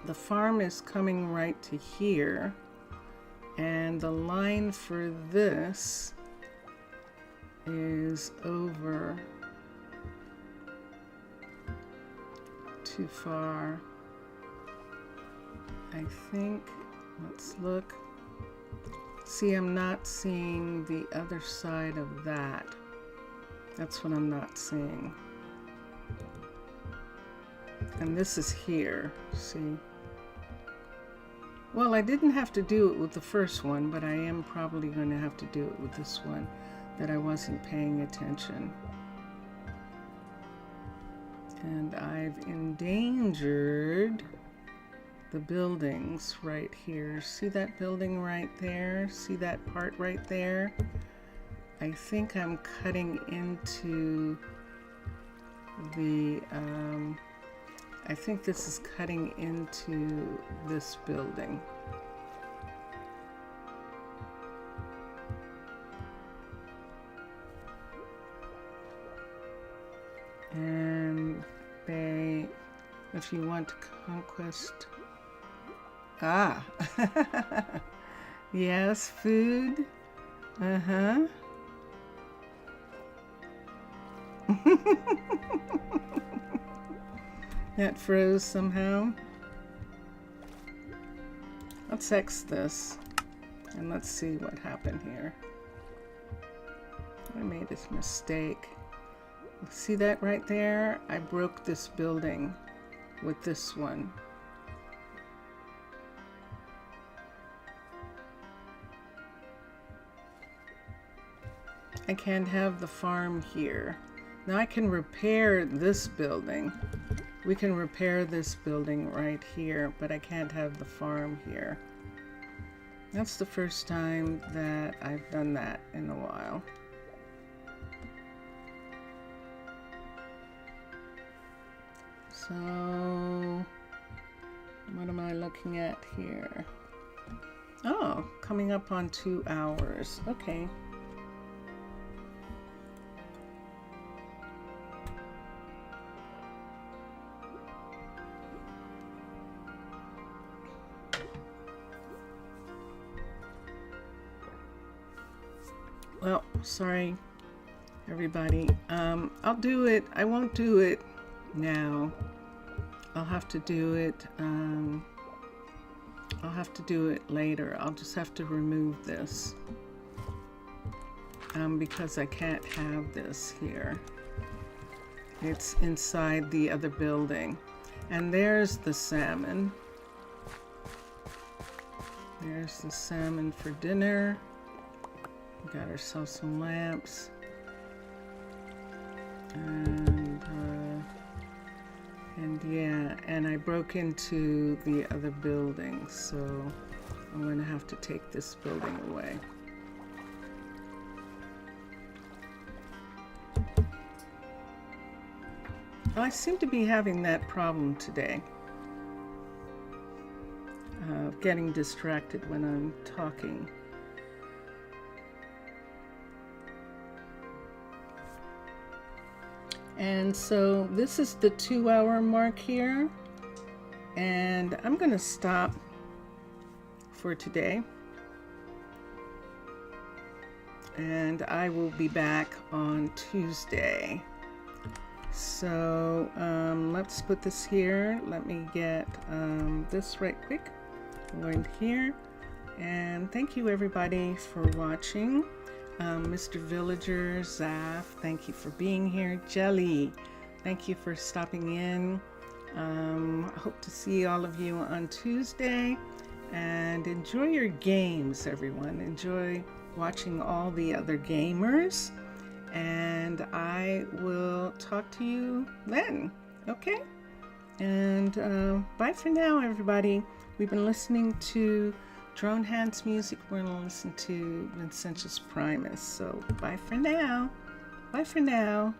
The farm is coming right to here, and the line for this is over too far. I think, let's look. See, I'm not seeing the other side of that. That's what I'm not seeing. And this is here, see? Well, I didn't have to do it with the first one, but I am probably going to have to do it with this one that I wasn't paying attention. And I've endangered the buildings right here. See that building right there? See that part right there? I think I'm cutting into the, I think this is cutting into this building. And they, if you want to conquest, ah, yes, food, uh-huh. That froze somehow. Let's X this and let's see what happened here. I made this mistake. See that right there? I broke this building with this one. I can't have the farm here. Now I can repair this building. We can repair this building right here, but I can't have the farm here. That's the first time that I've done that in a while. So, what am I looking at here? Oh, coming up on 2 hours. Okay. Well, sorry, everybody. I'll do it. I won't do it now. I'll have to do it. I'll have to do it later. I'll just have to remove this because I can't have this here. It's inside the other building. And there's the salmon. There's the salmon for dinner. We got ourselves some lamps. And yeah, and I broke into the other building, so I'm going to have to take this building away. I seem to be having that problem today, getting distracted when I'm talking. And so this is the 2-hour mark here, and I'm going to stop for today, and I will be back on Tuesday. So let's put this here. Let me get this right quick. I'm going here, and thank you everybody for watching. Mr. Villager, Zaf, thank you for being here. Jelly, thank you for stopping in. I hope to see all of you on Tuesday, and enjoy your games, everyone. Enjoy watching all the other gamers, and I will talk to you then, okay? And bye for now, everybody. We've been listening to Drone Hands music. We're going to listen to Vincentius Primus. So bye for now. Bye for now.